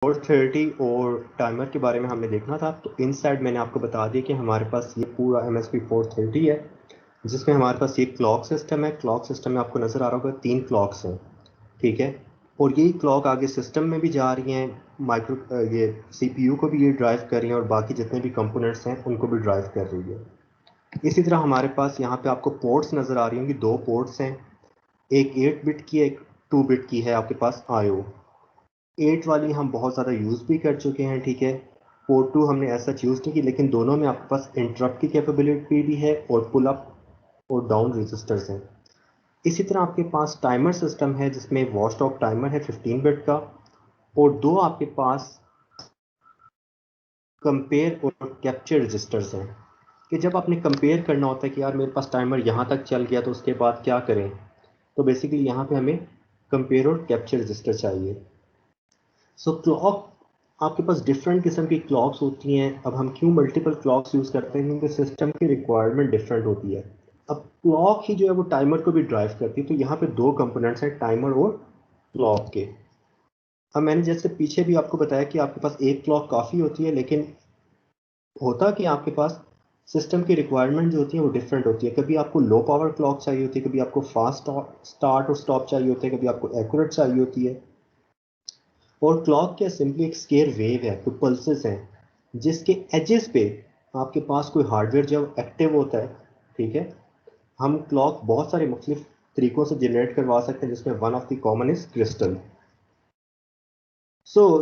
430 और टाइमर के बारे में हमने देखना था। तो इनसाइड मैंने आपको बता दिया कि हमारे पास ये पूरा MSP 430 है, जिसमें हमारे पास ये क्लॉक सिस्टम है। क्लॉक सिस्टम में आपको नज़र आ रहा होगा 3 क्लॉक्स हैं, ठीक है। और यही क्लॉक आगे सिस्टम में भी जा रही हैं, ये CPU को भी ये ड्राइव कर रही हैं और बाकी जितने भी कंपोनेंट्स हैं उनको भी ड्राइव कर रही है। इसी तरह हमारे पास यहाँ पे आपको पोर्ट्स नज़र आ रही होंगी, 2 पोर्ट्स हैं, एक 8 बिट की, एक 2 बिट की है आपके पास IO। 8 वाली हम बहुत ज़्यादा यूज़ भी कर चुके हैं, ठीक है। पोर्ट 2 हमने ऐसा यूज़ नहीं की, लेकिन दोनों में आपके पास इंटरप्ट की कैपेबिलिटी भी है और पुल अप और डाउन रजिस्टर्स हैं। इसी तरह आपके पास टाइमर सिस्टम है, जिसमें वॉच टॉप टाइमर है 15 बिट का, और 2 आपके पास कंपेयर और कैप्चर रजिस्टर्स हैं, कि जब आपने कंपेयर करना होता है कि यार मेरे पास टाइमर यहाँ तक चल गया तो उसके बाद क्या करें, तो बेसिकली यहाँ पे हमें कंपेयर और कैप्चर रजिस्टर चाहिए। सो क्लॉक आपके पास डिफरेंट किस्म की क्लॉक्स होती हैं। अब हम क्यों मल्टीपल क्लॉक्स यूज़ करते हैं, क्योंकि सिस्टम की रिक्वायरमेंट डिफरेंट होती है। अब क्लॉक ही जो है वो टाइमर को भी ड्राइव करती है, तो यहाँ पे 2 कंपोनेंट्स हैं, टाइमर और क्लॉक के। अब मैंने जैसे पीछे भी आपको बताया कि आपके पास एक क्लॉक काफ़ी होती है, लेकिन होता कि आपके पास सिस्टम की रिक्वायरमेंट जो होती है वो डिफरेंट होती है। कभी आपको लो पावर क्लॉक चाहिए होती है, कभी आपको फास्ट स्टार्ट और स्टॉप चाहिए होते हैं, कभी आपको एक्यूरेट चाहिए होती है। और क्लॉक क्या सिंपली एक स्केयर वेव है, तो पल्सेस हैं, जिसके एजेस पे आपके पास कोई हार्डवेयर जब एक्टिव होता है, ठीक है। हम क्लॉक बहुत सारे मुख्तलिफ तरीकों से जनरेट करवा सकते हैं, जिसमें one of the common is crystal.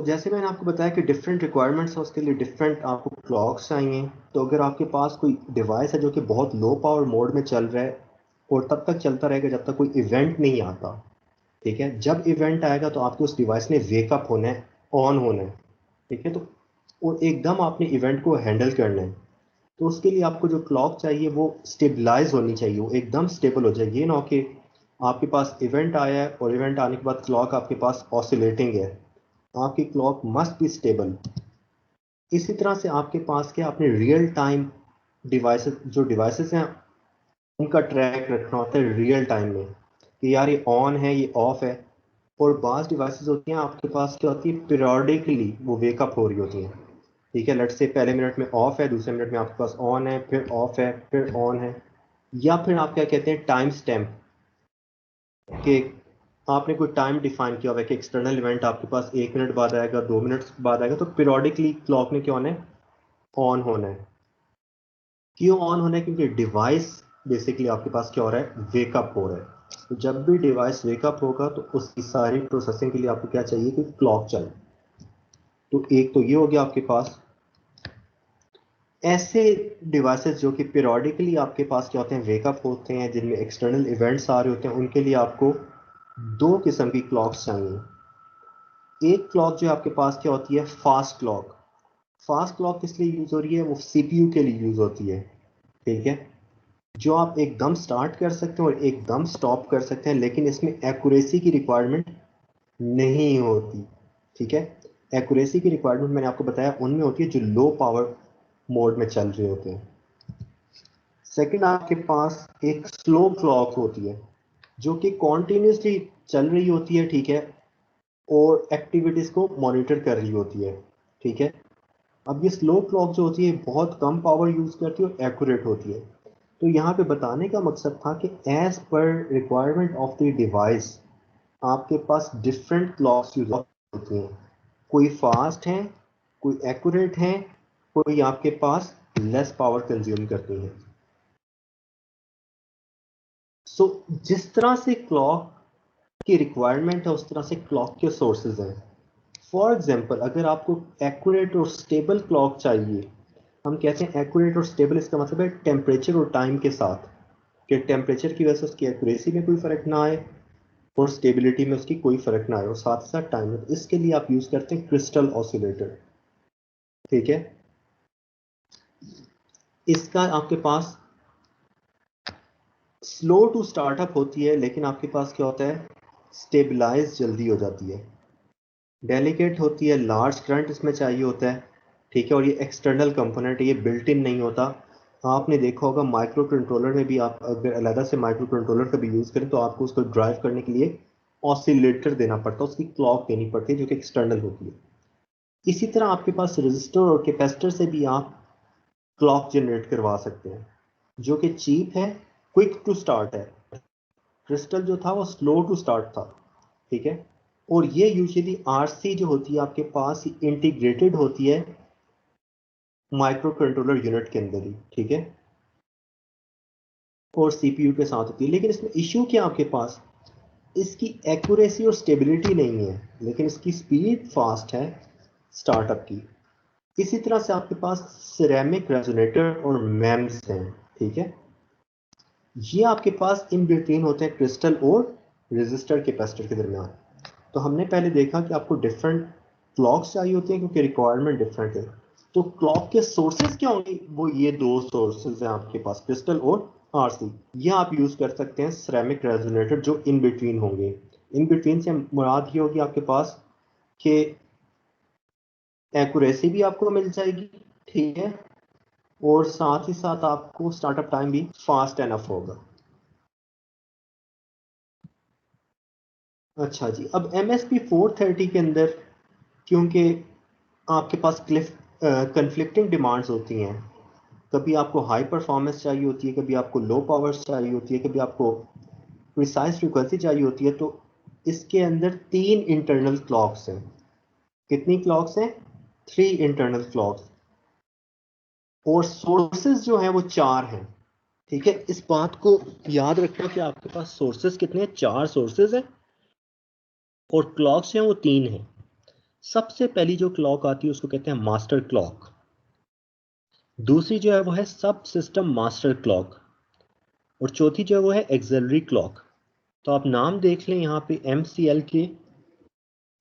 जैसे मैंने आपको बताया कि डिफरेंट रिक्वायरमेंट्स हैं, उसके लिए डिफरेंट आपको क्लॉक्स चाहिए। तो अगर आपके पास कोई डिवाइस है जो कि बहुत लो पावर मोड में चल रहा है, और तब तक चलता रहेगा जब तक कोई इवेंट नहीं आता, ठीक है। जब इवेंट आएगा तो आपके उस डिवाइस ने वेकअप होना है, ऑन होना है, ठीक है। तो और एकदम आपने इवेंट को हैंडल करना है, तो उसके लिए आपको जो क्लॉक चाहिए वो स्टेबलाइज होनी चाहिए, वो एकदम स्टेबल हो जाए। ये ना हो कि आपके पास इवेंट आया है और इवेंट आने के बाद क्लॉक आपके पास ऑसिलेटिंग है। आपकी क्लॉक मस्ट बी स्टेबल। इसी तरह से आपके पास क्या, अपने रियल टाइम डिवाइसेस, जो डिवाइसेस हैं उनका ट्रैक रखना होता है रियल टाइम में, कि यार ये ऑन है, ये ऑफ है। और बाज़ डिवाइसेस होती हैं आपके पास क्या होती है, पीरियोडिकली वो वेकअप हो रही होती हैं, ठीक है। लेट्स से पहले मिनट में ऑफ है, दूसरे मिनट में आपके पास ऑन है, फिर ऑफ है, फिर ऑन है। या फिर आप क्या कहते हैं, टाइम स्टैम्प, कि आपने कोई टाइम डिफाइन किया हुआ है कि एक्सटर्नल इवेंट आपके पास 1 मिनट बाद आएगा, 2 मिनट बाद आएगा, तो पीरियोडिकली क्लॉक ने क्या होना है, ऑन होना है। क्यों ऑन होना है, क्योंकि डिवाइस बेसिकली आपके पास क्या हो रहा है, वेकअप हो रहा है। तो जब भी डिवाइस वेकअप होगा तो उसकी सारी प्रोसेसिंग के लिए आपको क्या चाहिए, कि क्लॉक चाहिए। तो एक तो ये हो गया आपके पास। ऐसे डिवाइसेस जो कि पीरियोडिकली आपके पास क्या होते हैं, वेकअप होते हैं, जिनमें एक्सटर्नल इवेंट्स आ रहे होते हैं, उनके लिए आपको 2 किस्म की क्लॉक्स चाहिए। एक क्लॉक जो आपके पास क्या होती है, फास्ट क्लॉक। फास्ट क्लॉक किस लिए यूज हो रही है, वो CPU के लिए यूज होती है, ठीक है। जो आप एकदम स्टार्ट कर सकते हैं और एकदम स्टॉप कर सकते हैं, लेकिन इसमें एक्यूरेसी की रिक्वायरमेंट नहीं होती, ठीक है। एक्यूरेसी की रिक्वायरमेंट मैंने आपको बताया उनमें होती है जो लो पावर मोड में चल रहे होते हैं। सेकंड आपके पास एक स्लो क्लॉक होती है, जो कि कॉन्टिन्यूसली चल रही होती है, ठीक है, और एक्टिविटीज को मॉनिटर कर रही होती है, ठीक है। अब ये स्लो क्लॉक जो होती है बहुत कम पावर यूज करती है और एक्यूरेट होती है। तो यहाँ पे बताने का मकसद था कि as per requirement of the device आपके पास डिफरेंट क्लॉक्स यूज होती हैं। कोई फास्ट हैं, कोई एक्यूरेट हैं, कोई आपके पास लेस पावर कंज्यूम करती हैं। जिस तरह से क्लॉक की रिक्वायरमेंट है, उस तरह से क्लॉक के सोर्सेज हैं। फॉर एग्जाम्पल, अगर आपको एक्यूरेट और स्टेबल क्लॉक चाहिए, हम कहते हैं एक्यूरेट और स्टेबल, इसका मतलब है टेम्परेचर और टाइम के साथ, कि टेम्परेचर की वजह से उसकी एक्यूरेसी में कोई फर्क ना आए और स्टेबिलिटी में उसकी कोई फर्क ना आए, और साथ ही साथ टाइम में। तो इसके लिए आप यूज करते हैं क्रिस्टल ऑसिलेटर, ठीक है। इसका आपके पास स्लो टू स्टार्टअप होती है, लेकिन आपके पास क्या होता है, स्टेबलाइज जल्दी हो जाती है। डेलिकेट होती है, लार्ज करंट इसमें चाहिए होता है, ठीक है। और ये एक्सटर्नल कंपोनेंट है, ये बिल्ट इन नहीं होता। आपने देखा होगा माइक्रो कंट्रोलर में भी, आप अगर अलग से माइक्रो कंट्रोलर का भी यूज़ करें तो आपको उसको ड्राइव करने के लिए ऑसिलेटर देना पड़ता है, उसकी क्लॉक देनी पड़ती है जो कि एक्सटर्नल होती है। इसी तरह आपके पास रजिस्टर और कैपेसिटर से भी आप क्लॉक जनरेट करवा सकते हैं, जो कि चीप है, क्विक टू स्टार्ट है। क्रिस्टल जो था वो स्लो टू स्टार्ट था, ठीक है। और ये यूजुअली आरसी जो होती है आपके पास इंटीग्रेटेड होती है माइक्रो कंट्रोलर यूनिट के अंदर ही, ठीक है, और सीपीयू के साथ होती है। लेकिन इसमें इश्यू क्या आपके पास, इसकी एक्यूरेसी और स्टेबिलिटी नहीं है, लेकिन इसकी स्पीड फास्ट है स्टार्टअप की। इसी तरह से आपके पास सिरेमिक रेजोनेटर और मैम्स हैं, ठीक है। ये आपके पास इन बिटवीन होते हैं क्रिस्टल और रेजिस्टर कैपेसिटर के दरमियान। तो हमने पहले देखा कि आपको डिफरेंट क्लॉक्स चाहिए होती हैं क्योंकि रिक्वायरमेंट डिफरेंट है। तो क्लॉक के सोर्सेज क्या होंगे, वो ये दो सोर्सेज हैं आपके पास, क्रिस्टल और आरसी। ये आप यूज कर सकते हैं सिरेमिक रेजोनेटर जो इन बिटवीन होंगे। इन बिटवीन से मुराद ये होगी आपके पास कि एक्यूरेसी भी आपको मिल जाएगी, ठीक है, और साथ ही साथ आपको स्टार्टअप टाइम भी फास्ट एनफ होगा। अच्छा जी, अब MSP 430 के अंदर क्योंकि आपके पास कन्फ्लिक्टिंग डिमांड्स होती हैं, कभी आपको हाई परफॉर्मेंस चाहिए होती है, कभी आपको लो पावर्स चाहिए होती है, कभी आपको प्रिसाइज फ्रीक्वेंसी चाहिए होती है, तो इसके अंदर 3 इंटरनल क्लॉक्स हैं। कितनी क्लॉक्स हैं? 3 इंटरनल क्लॉक्स। और सोर्सेज जो हैं वो 4 हैं, ठीक है। इस बात को याद रखना कि आपके पास सोर्सेज कितने हैं, 4 सोर्सेज हैं, और क्लॉक्स हैं वो 3 हैं। सबसे पहली जो क्लॉक आती है उसको कहते हैं मास्टर क्लॉक। दूसरी जो है वो है सब सिस्टम मास्टर क्लॉक, और चौथी जो है वो है एक्सिलरी क्लॉक। तो आप नाम देख लें यहाँ पे MCL के,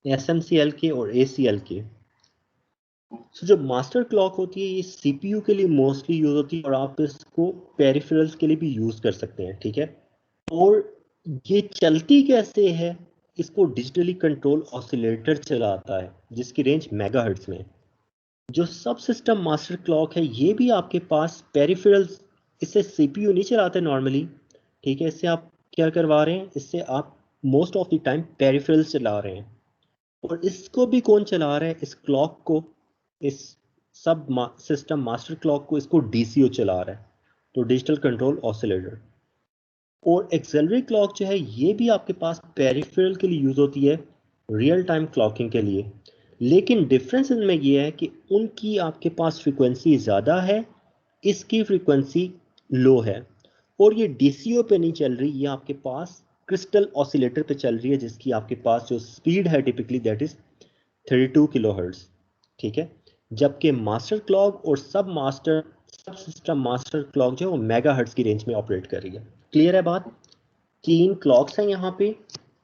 SMCL के और ACL के। तो जो मास्टर क्लॉक होती है ये CPU के लिए मोस्टली यूज होती है, और आप इसको पेरिफेरल्स के लिए भी यूज कर सकते हैं, ठीक है। और ये चलती कैसे है, इसको डिजिटली कंट्रोल ऑसिलेटर चलाता है जिसकी रेंज मेगाहर्ट्ज में। जो सब सिस्टम मास्टर क्लॉक है ये भी आपके पास पेरिफेरल्स, इससे CPU नहीं चलाते नॉर्मली, ठीक है। इससे आप क्या करवा रहे हैं, इससे आप most of the time peripherals चला रहे हैं। और इसको भी कौन चला रहा है, इस क्लॉक को, इस सब सिस्टम मास्टर क्लॉक को, इसको DCO चला रहा है, तो डिजिटल कंट्रोल ऑसिलेटर। और एक्सिलरी क्लॉक जो है ये भी आपके पास पेरिफेरल के लिए यूज होती है, रियल टाइम क्लॉकिंग के लिए। लेकिन डिफरेंस इनमें ये है कि उनकी आपके पास फ्रीक्वेंसी ज़्यादा है, इसकी फ्रीक्वेंसी लो है। और ये DCO पे नहीं चल रही, ये आपके पास क्रिस्टल ऑसिलेटर पे चल रही है, जिसकी आपके पास जो स्पीड है टिपिकली दैट इज 32 किलोहर्ट्ज, ठीक है। जबकि मास्टर क्लॉक और सब सिस्टम मास्टर क्लॉक जो है वो मेगाहर्ट्ज की रेंज में ऑपरेट कर रही है। क्लियर है बात? 3 क्लॉक्स हैं यहाँ पे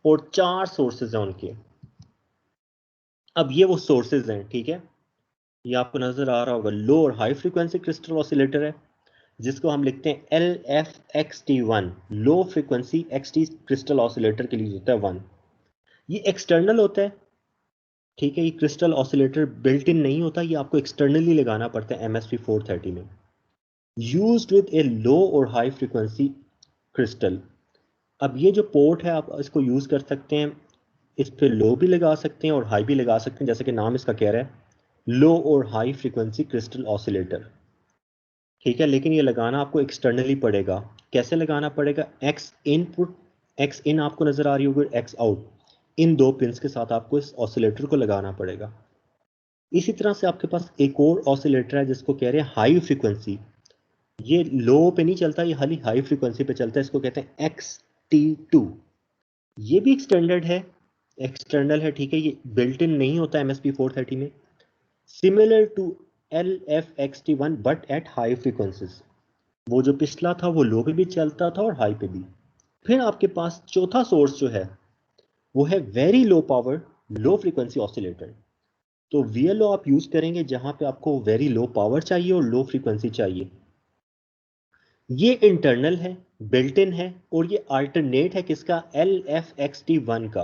और 4 सोर्सेज हैं उनके। अब ये वो सोर्सेज हैं, ठीक है। ये आपको नजर आ रहा होगा, लो और हाई फ्रीक्वेंसी क्रिस्टल ऑसिलेटर है, जिसको हम लिखते हैं LFXT1, low frequency XT crystal oscillator के लिए होता है 1। ये एक्सटर्नल होता है, ठीक है। ये क्रिस्टल ऑसिलेटर बिल्ट इन नहीं होता, ये आपको एक्सटर्नली लगाना पड़ता है MSP 430 में। यूज्ड विद ए लो और हाई फ्रीक्वेंसी क्रिस्टल। अब ये जो पोर्ट है आप इसको यूज कर सकते हैं, इस पे लो भी लगा सकते हैं और हाई भी लगा सकते हैं, जैसे कि नाम इसका कह रहा है, लो और हाई फ्रीक्वेंसी क्रिस्टल ऑसिलेटर, ठीक है। लेकिन ये लगाना आपको एक्सटर्नली पड़ेगा। कैसे लगाना पड़ेगा, एक्स इनपुट, एक्स इन आपको नजर आ रही होगी, एक्स आउट, इन दो पिंस के साथ आपको इस ऑसिलेटर को लगाना पड़ेगा। इसी तरह से आपके पास एक और ऑसिलेटर है जिसको कह रहे हैं हाई फ्रीक्वेंसी। ये लो पे नहीं चलता, ये खाली हाई फ्रीक्वेंसी पे चलता है, इसको कहते हैं XT2। ये भी एक्सटेंडेड है, एक्सटर्नल है, ठीक है। ये बिल्ट इन नहीं होता MSP 430 में। Similar to LFXT1 but at high frequencies. वो जो पिछला था वो लो पे भी चलता था और हाई पे भी। फिर आपके पास चौथा सोर्स जो है वो है very low power low frequency oscillator. तो VLO आप यूज करेंगे जहां पे आपको वेरी लो पावर चाहिए और लो फ्रीक्वेंसी चाहिए। ये इंटरनल है, बिल्ट इन है, और ये अल्टरनेट है किसका, LFXT1 का।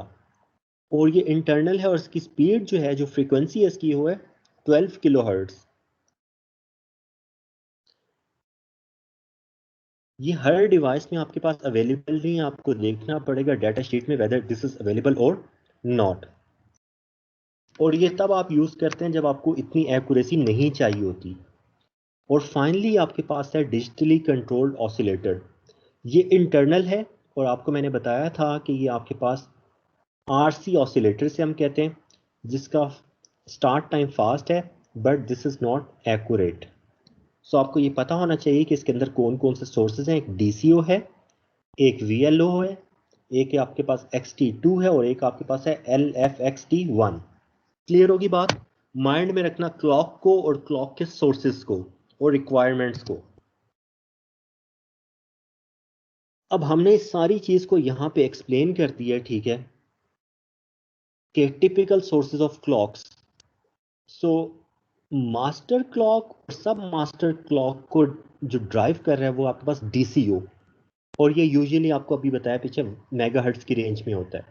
और ये इंटरनल है और इसकी स्पीड जो है, जो फ्रीक्वेंसी है इसकी, वो है 12 किलोहर्ट्ज। ये हर डिवाइस में आपके पास अवेलेबल नहीं है, आपको देखना पड़ेगा डाटा शीट में वेदर दिस इज अवेलेबल और नॉट। और ये तब आप यूज़ करते हैं जब आपको इतनी एक्यूरेसी नहीं चाहिए होती। और फाइनली आपके पास है डिजिटली कंट्रोल्ड ऑसिलेटर। ये इंटरनल है और आपको मैंने बताया था कि ये आपके पास आरसी ऑसिलेटर से हम कहते हैं, जिसका स्टार्ट टाइम फास्ट है but this is not accurate. So आपको ये पता होना चाहिए कि इसके अंदर कौन कौन से सोर्सेज हैं। एक डीसीओ है, एक वीएलओ है, एक आपके पास XT2 है और एक आपके पास है LFXT1। क्लियर होगी बात? माइंड में रखना क्लॉक को और क्लॉक के सोर्सेज को और रिक्वायरमेंट्स को। अब हमने इस सारी चीज को यहां पे एक्सप्लेन कर दिया, ठीक है, कि typical sources of clocks. So master clock और सब मास्टर क्लॉक को जो ड्राइव कर रहा है वो आपके पास डीसीओ, और ये यूजुअली आपको अभी बताया पीछे मेगाहर्ट्ज की रेंज में होता है।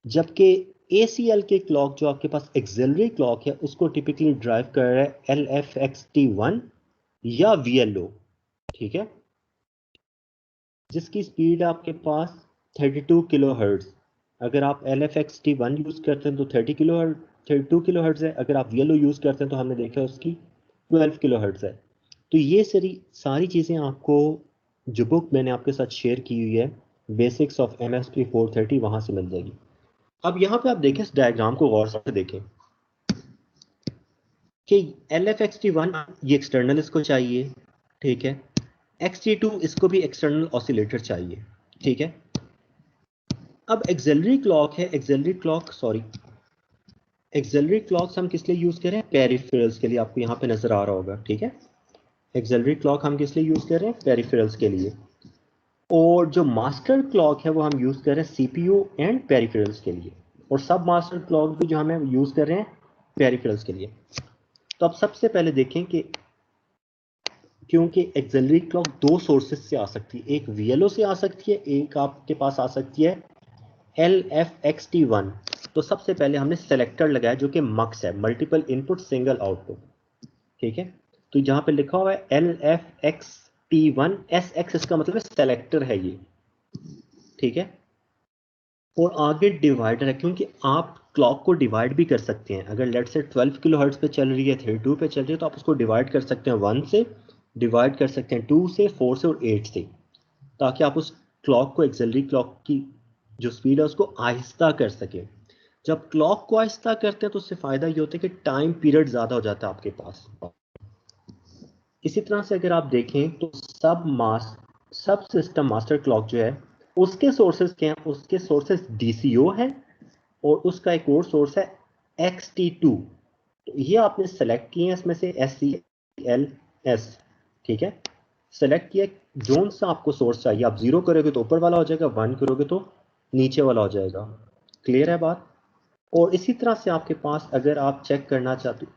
जबकि ACL के क्लॉक जो आपके पास एक्सिलरी क्लॉक है उसको टिपिकली ड्राइव कर रहा है LFXT1 या VLO, ठीक है, जिसकी स्पीड आपके पास 32 किलो हर्ट्ज। अगर आप LFXT1 यूज करते हैं तो 32 किलो हर्ट्ज है, अगर आप VLO यूज करते हैं तो हमने देखा उसकी 12 किलो हर्ट्ज है। तो ये सारी चीजें आपको जो बुक मैंने आपके साथ शेयर की हुई है बेसिक्स ऑफ MSP 430 वहां से मिल जाएगी। अब यहाँ पे आप देखें, इस डायग्राम को गौर से देखें कि LFXT1 ये एक्सटर्नल इसको चाहिए, ठीक है, XT2 इसको भी एक्सटर्नल ऑसिलेटर चाहिए, ठीक है। अब एक्सिलरी क्लॉक्स हम किस लिए यूज करें? पेरिफेरल्स के लिए। आपको यहाँ पे नजर आ रहा होगा, ठीक है। एक्सिलरी क्लॉक हम किस लिए यूज कर रहे हैं? पेरिफेरल्स के लिए। और जो मास्टर क्लॉक है वो हम यूज कर रहे हैं CPU एंड पेरिफेरल्स के लिए, और सब मास्टर क्लॉक भी जो हमें यूज कर रहे हैं पेरिफेरल्स के लिए। तो अब सबसे पहले देखें कि क्योंकि एक्सिलरी क्लॉक दो सोर्सेज से आ सकती है, एक VLO से आ सकती है, एक आपके पास आ सकती है LFXT1। तो सबसे पहले हमने सेलेक्टर लगाया जो कि मक्स है, मल्टीपल इनपुट सिंगल आउटपुट, ठीक है। तो जहां पे लिखा हुआ है LFXT1, SX इसका मतलब है सेलेक्टर है ये, ठीक है। और आगे डिवाइडर है, क्योंकि आप क्लॉक को डिवाइड भी कर सकते हैं। अगर लेट से 12 किलो हर्ट्ज पे चल रही है, 32 पे चल रही है, तो आप उसको डिवाइड कर सकते हैं 1 से, डिवाइड कर सकते हैं 2 से, 4 से और 8 से, ताकि आप उस क्लॉक को, एक्सिलरी क्लॉक की जो स्पीड है उसको आहिस्ता कर सकें। जब क्लॉक को आहिस्ता करते हैं तो उससे फायदा ये होता है कि टाइम पीरियड ज्यादा हो जाता है आपके पास। इसी तरह से अगर आप देखें तो सब सिस्टम मास्टर क्लॉक जो है उसके सोर्सेज क्या हैं? उसके सोर्सेज DCO है और उसका एक और सोर्स है XT2। तो ये आपने सेलेक्ट किए हैं इसमें से SCLS, ठीक है। सेलेक्ट किया, जोन सा आपको सोर्स चाहिए। आप 0 करोगे तो ऊपर वाला हो जाएगा, 1 करोगे तो नीचे वाला हो जाएगा। क्लियर है बात? और इसी तरह से आपके पास अगर आप चेक करना चाहते हो,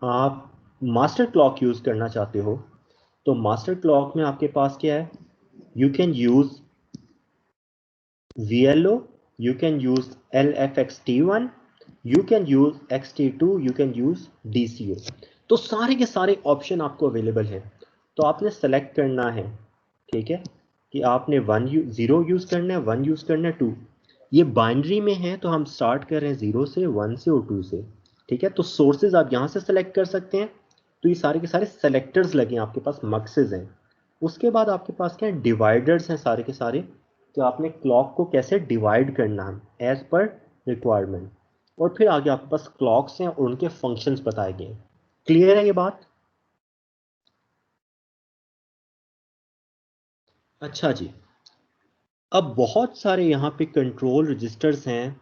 आप मास्टर क्लॉक यूज करना चाहते हो, तो मास्टर क्लॉक में आपके पास क्या है? You can use VLO, you can use LFXT1, you can use XT2, you can use DCO। तो सारे के सारे ऑप्शन आपको अवेलेबल हैं। तो आपने सेलेक्ट करना है, ठीक है, कि आपने 0 यूज करना है, 1 यूज करना है, 2। ये बाइनरी में है तो हम स्टार्ट कर रहे हैं 0 से, 1 से और 2 से, ठीक है। तो सोर्सेज आप यहाँ से सेलेक्ट कर सकते हैं। तो ये सारे के सारे सेलेक्टर्स लगे हैं आपके पास, मक्सेज हैं। उसके बाद आपके पास क्या है? डिवाइडर्स हैं सारे के सारे। तो आपने क्लॉक को कैसे डिवाइड करना है एज पर रिक्वायरमेंट। और फिर आगे आपके पास क्लॉक्स हैं और उनके फंक्शंस बताए गए हैं। क्लियर है ये बात? अच्छा जी। अब बहुत सारे यहाँ पे कंट्रोल रजिस्टर्स हैं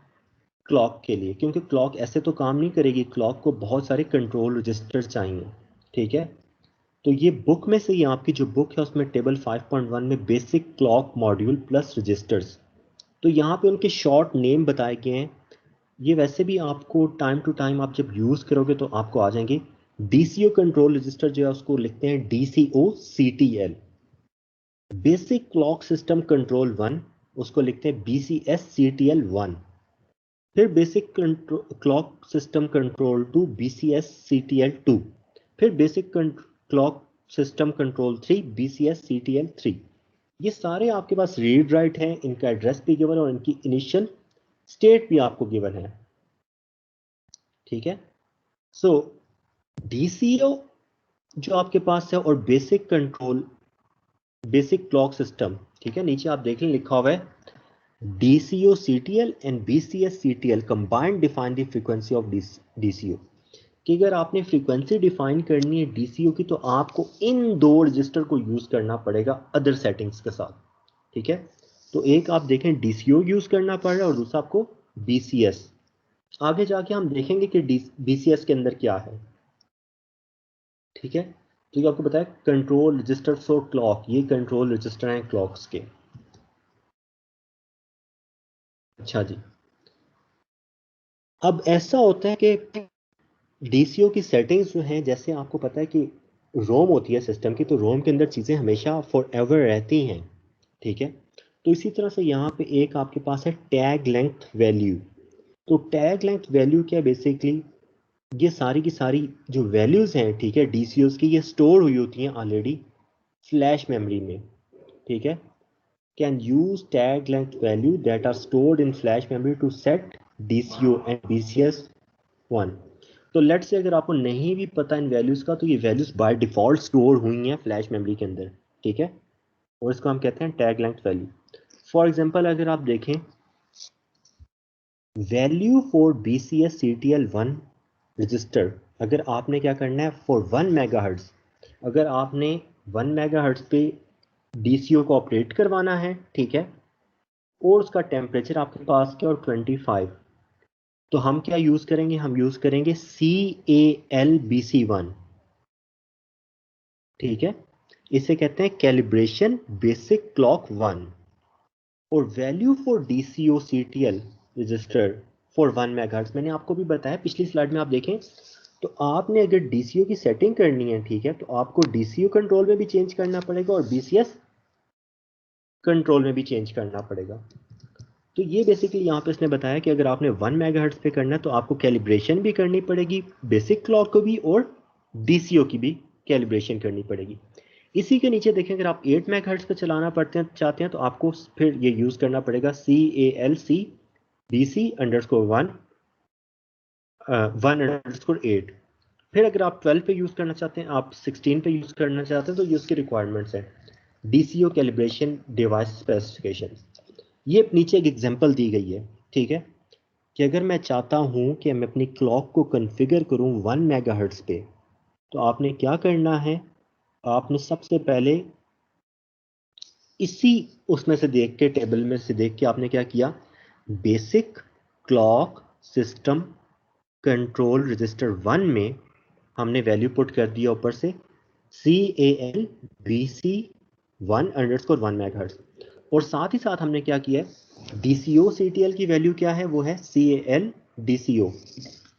क्लॉक के लिए, क्योंकि क्लॉक ऐसे तो काम नहीं करेगी, क्लॉक को बहुत सारे कंट्रोल रजिस्टर्स चाहिए, ठीक है। तो ये बुक में से ही, आपकी जो बुक है उसमें टेबल 5.1 में basic clock module plus registers, तो यहाँ पे उनके शॉर्ट नेम बताए गए हैं। ये वैसे भी आपको टाइम टू टाइम आप जब यूज़ करोगे तो आपको आ जाएंगे। DCO कंट्रोल रजिस्टर जो है उसको लिखते हैं DCOCTL। Basic clock system control 1 उसको लिखते हैं BCSCTL1। फिर basic clock system control 2 BCSCTL2। फिर basic clock system control 3 BCSCTL3। ये सारे आपके पास रीड राइट हैं, इनका एड्रेस भी गिवन और इनकी इनिशियल स्टेट भी आपको गिवन है। ठीक है। सो DCO जो आपके पास है और basic control, basic clock system, ठीक है, नीचे आप देख लें लिखा हुआ है DCO CTL and BCS CTL combined define the frequency of DCO, कि अगर आपने फ्रीक्वेंसी डिफाइन करनी है DCO की तो आपको इन दो रजिस्टर को यूज करना पड़ेगा अदर सेटिंग्स के साथ, ठीक है। तो एक आप देखें DCO यूज करना पड़ रहा है और दूसरा आपको BCS। आगे जाके हम देखेंगे कि BCS के अंदर क्या है, ठीक है। तो ये आपको बताया कंट्रोल रजिस्टर फॉर क्लॉक, ये कंट्रोल रजिस्टर हैं क्लॉक्स के। अच्छा जी, अब ऐसा होता है कि DCO की सेटिंग्स जो हैं, जैसे आपको पता है कि रोम होती है सिस्टम की, तो रोम के अंदर चीज़ें हमेशा फॉर एवर रहती हैं, ठीक है। तो इसी तरह से यहाँ पे एक आपके पास है टैग लेंथ वैल्यू। तो टैग लेंथ वैल्यू क्या है, बेसिकली ये सारी की सारी जो वैल्यूज हैं, ठीक है, DCOs की, ये स्टोर हुई होती हैं ऑलरेडी फ्लैश मेमोरी में, ठीक है। Can use tag length value that are stored in flash memory to set DCO and BCS 1। तो लेट से अगर आपको नहीं भी पता इन वैल्यूज का, तो ये वैल्यूज बाय डिफॉल्ट स्टोर हुई हैं फ्लैश मेमोरी के अंदर, ठीक है, और इसको हम कहते हैं tag length value. For example अगर आप देखें value for BCS CTL 1 register, अगर आपने क्या करना है फॉर 1 मेगाहर्ट्ज, अगर आपने 1 मेगाहर्ट्ज पे DCO को ऑपरेट करवाना है, ठीक है, और उसका टेम्परेचर आपके पास क्या और 25, तो हम क्या यूज करेंगे, हम यूज करेंगे CALBC1, ठीक है। इसे कहते हैं कैलिब्रेशन बेसिक क्लॉक 1। और value for DCO CTL register for 1 megahertz, मैंने आपको भी बताया पिछली स्लाइड में, आप देखें तो आपने अगर DCO की सेटिंग करनी है, ठीक है, तो आपको DCO कंट्रोल में भी चेंज करना पड़ेगा और BCS कंट्रोल में भी चेंज करना पड़ेगा। तो ये बेसिकली यहाँ पे इसने बताया कि अगर आपने 1 मेगाहर्ट्ज पे करना है तो आपको कैलिब्रेशन भी करनी पड़ेगी, बेसिक क्लॉक को भी और DCO की भी कैलिब्रेशन करनी पड़ेगी। इसी के नीचे देखें अगर आप 8 मेगाहर्ट्ज पे चलाना पड़ते हैं चाहते हैं तो आपको फिर ये यूज़ करना पड़ेगा CALC BC अंडरस्कोर 1 _8। फिर अगर आप 12 पे यूज़ करना चाहते हैं, आप 16 पे यूज़ करना चाहते हैं, तो ये उसकी रिक्वायरमेंट्स हैं। DCO कैलिब्रेशन डिवाइस स्पेसिफिकेशन, ये नीचे एक एग्जांपल दी गई है, ठीक है, कि अगर मैं चाहता हूं कि मैं अपनी क्लॉक को कॉन्फ़िगर करूं 1 मेगाहर्ट्ज पे, तो आपने क्या करना है, आपने सबसे पहले इसी उसमें से देख के, टेबल में से देख के आपने क्या किया, basic clock system control register 1 में हमने वैल्यू पुट कर दिया ऊपर से CALBC1 _1 मेगाहर्ट्ज, और साथ ही साथ हमने क्या किया है DCO CTL की वैल्यू क्या है, वो है CALDCO,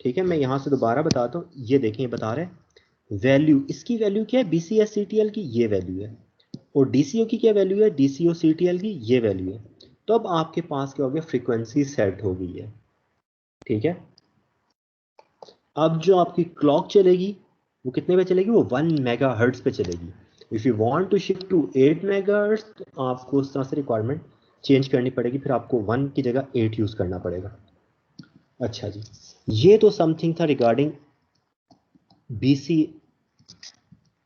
ठीक है। मैं यहां से दोबारा बताता हूँ, ये देखें ये बता रहे हैं वैल्यू, इसकी वैल्यू क्या है BCS CTL की ये वैल्यू है, और DCO की क्या वैल्यू है DCO CTL की ये वैल्यू है। तो अब आपके पास क्या हो गया, फ्रीक्वेंसी सेट हो गई है, ठीक है। अब जो आपकी क्लॉक चलेगी वो कितने पे चलेगी, वो 1 मेगाहर्ट्ज पे चलेगी। If you want to shift to 8 megahertz तो आपको उस तरह से रिक्वायरमेंट चेंज करनी पड़ेगी, फिर आपको 1 की जगह 8 यूज करना पड़ेगा। अच्छा जी, ये तो समथिंग था रिगार्डिंग BC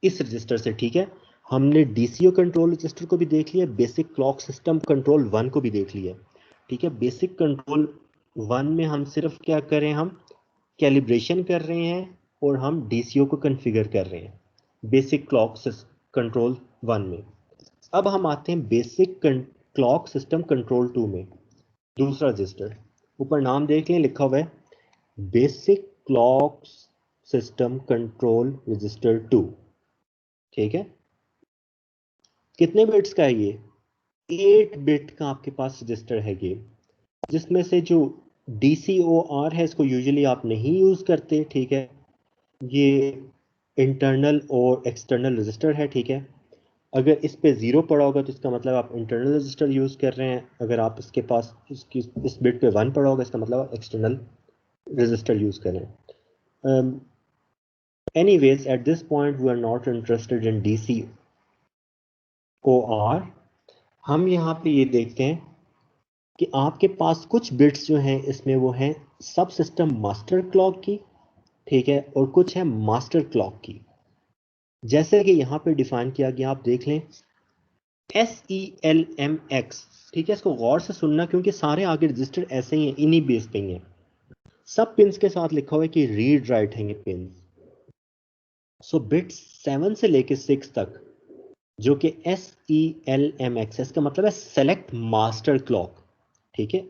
इस रजिस्टर से, ठीक है। हमने DCO कंट्रोल रजिस्टर को भी देख लिया, बेसिक क्लॉक सिस्टम कंट्रोल 1 को भी देख लिया, ठीक है। बेसिक कंट्रोल 1 में हम सिर्फ क्या करें, हम कैलिब्रेशन कर रहे हैं और हम DCO को कॉन्फ़िगर कर रहे हैं बेसिक क्लॉक कंट्रोल 1 में। अब हम आते हैं बेसिक क्लॉक सिस्टम कंट्रोल 2 में, दूसरा रजिस्टर, ऊपर नाम देख लें लिखा हुआ है basic clock system control register 2, ठीक है। कितने बिट्स का है ये, 8 बिट का आपके पास रजिस्टर है ये, जिसमें से जो DCOR है इसको यूजुअली आप नहीं यूज करते, ठीक है। ये इंटरनल और एक्सटर्नल रजिस्टर है, ठीक है। अगर इस पे ज़ीरो पड़ा होगा तो इसका मतलब आप इंटरनल रजिस्टर यूज़ कर रहे हैं, अगर आप इसके पास इसकी इस बिट पे 1 पड़ा होगा इसका मतलब आप एक्सटर्नल रजिस्टर यूज़ कर रहे हैं। Anyways at this point we are not interested in DCOR। हम यहाँ पे ये देखते हैं कि आपके पास कुछ बिट्स जो हैं इसमें वो हैं सब सिस्टम मास्टर क्लॉक की, ठीक है, और कुछ है मास्टर क्लॉक की। जैसे कि यहाँ पे डिफाइन किया गया, आप देख लें SELMX, ठीक है, इसको गौर से सुनना क्योंकि सारे आगे रजिस्टर ऐसे ही हैं, इन्हीं बेस पे ही हैं। सब पिंस के साथ लिखा हुआ है कि रीड राइट हैं ये पिंस। सो बिट 7 से लेके 6 तक जो कि SELMX है, इसका मतलब है सेलेक्ट मास्टर क्लॉक। ठीक है,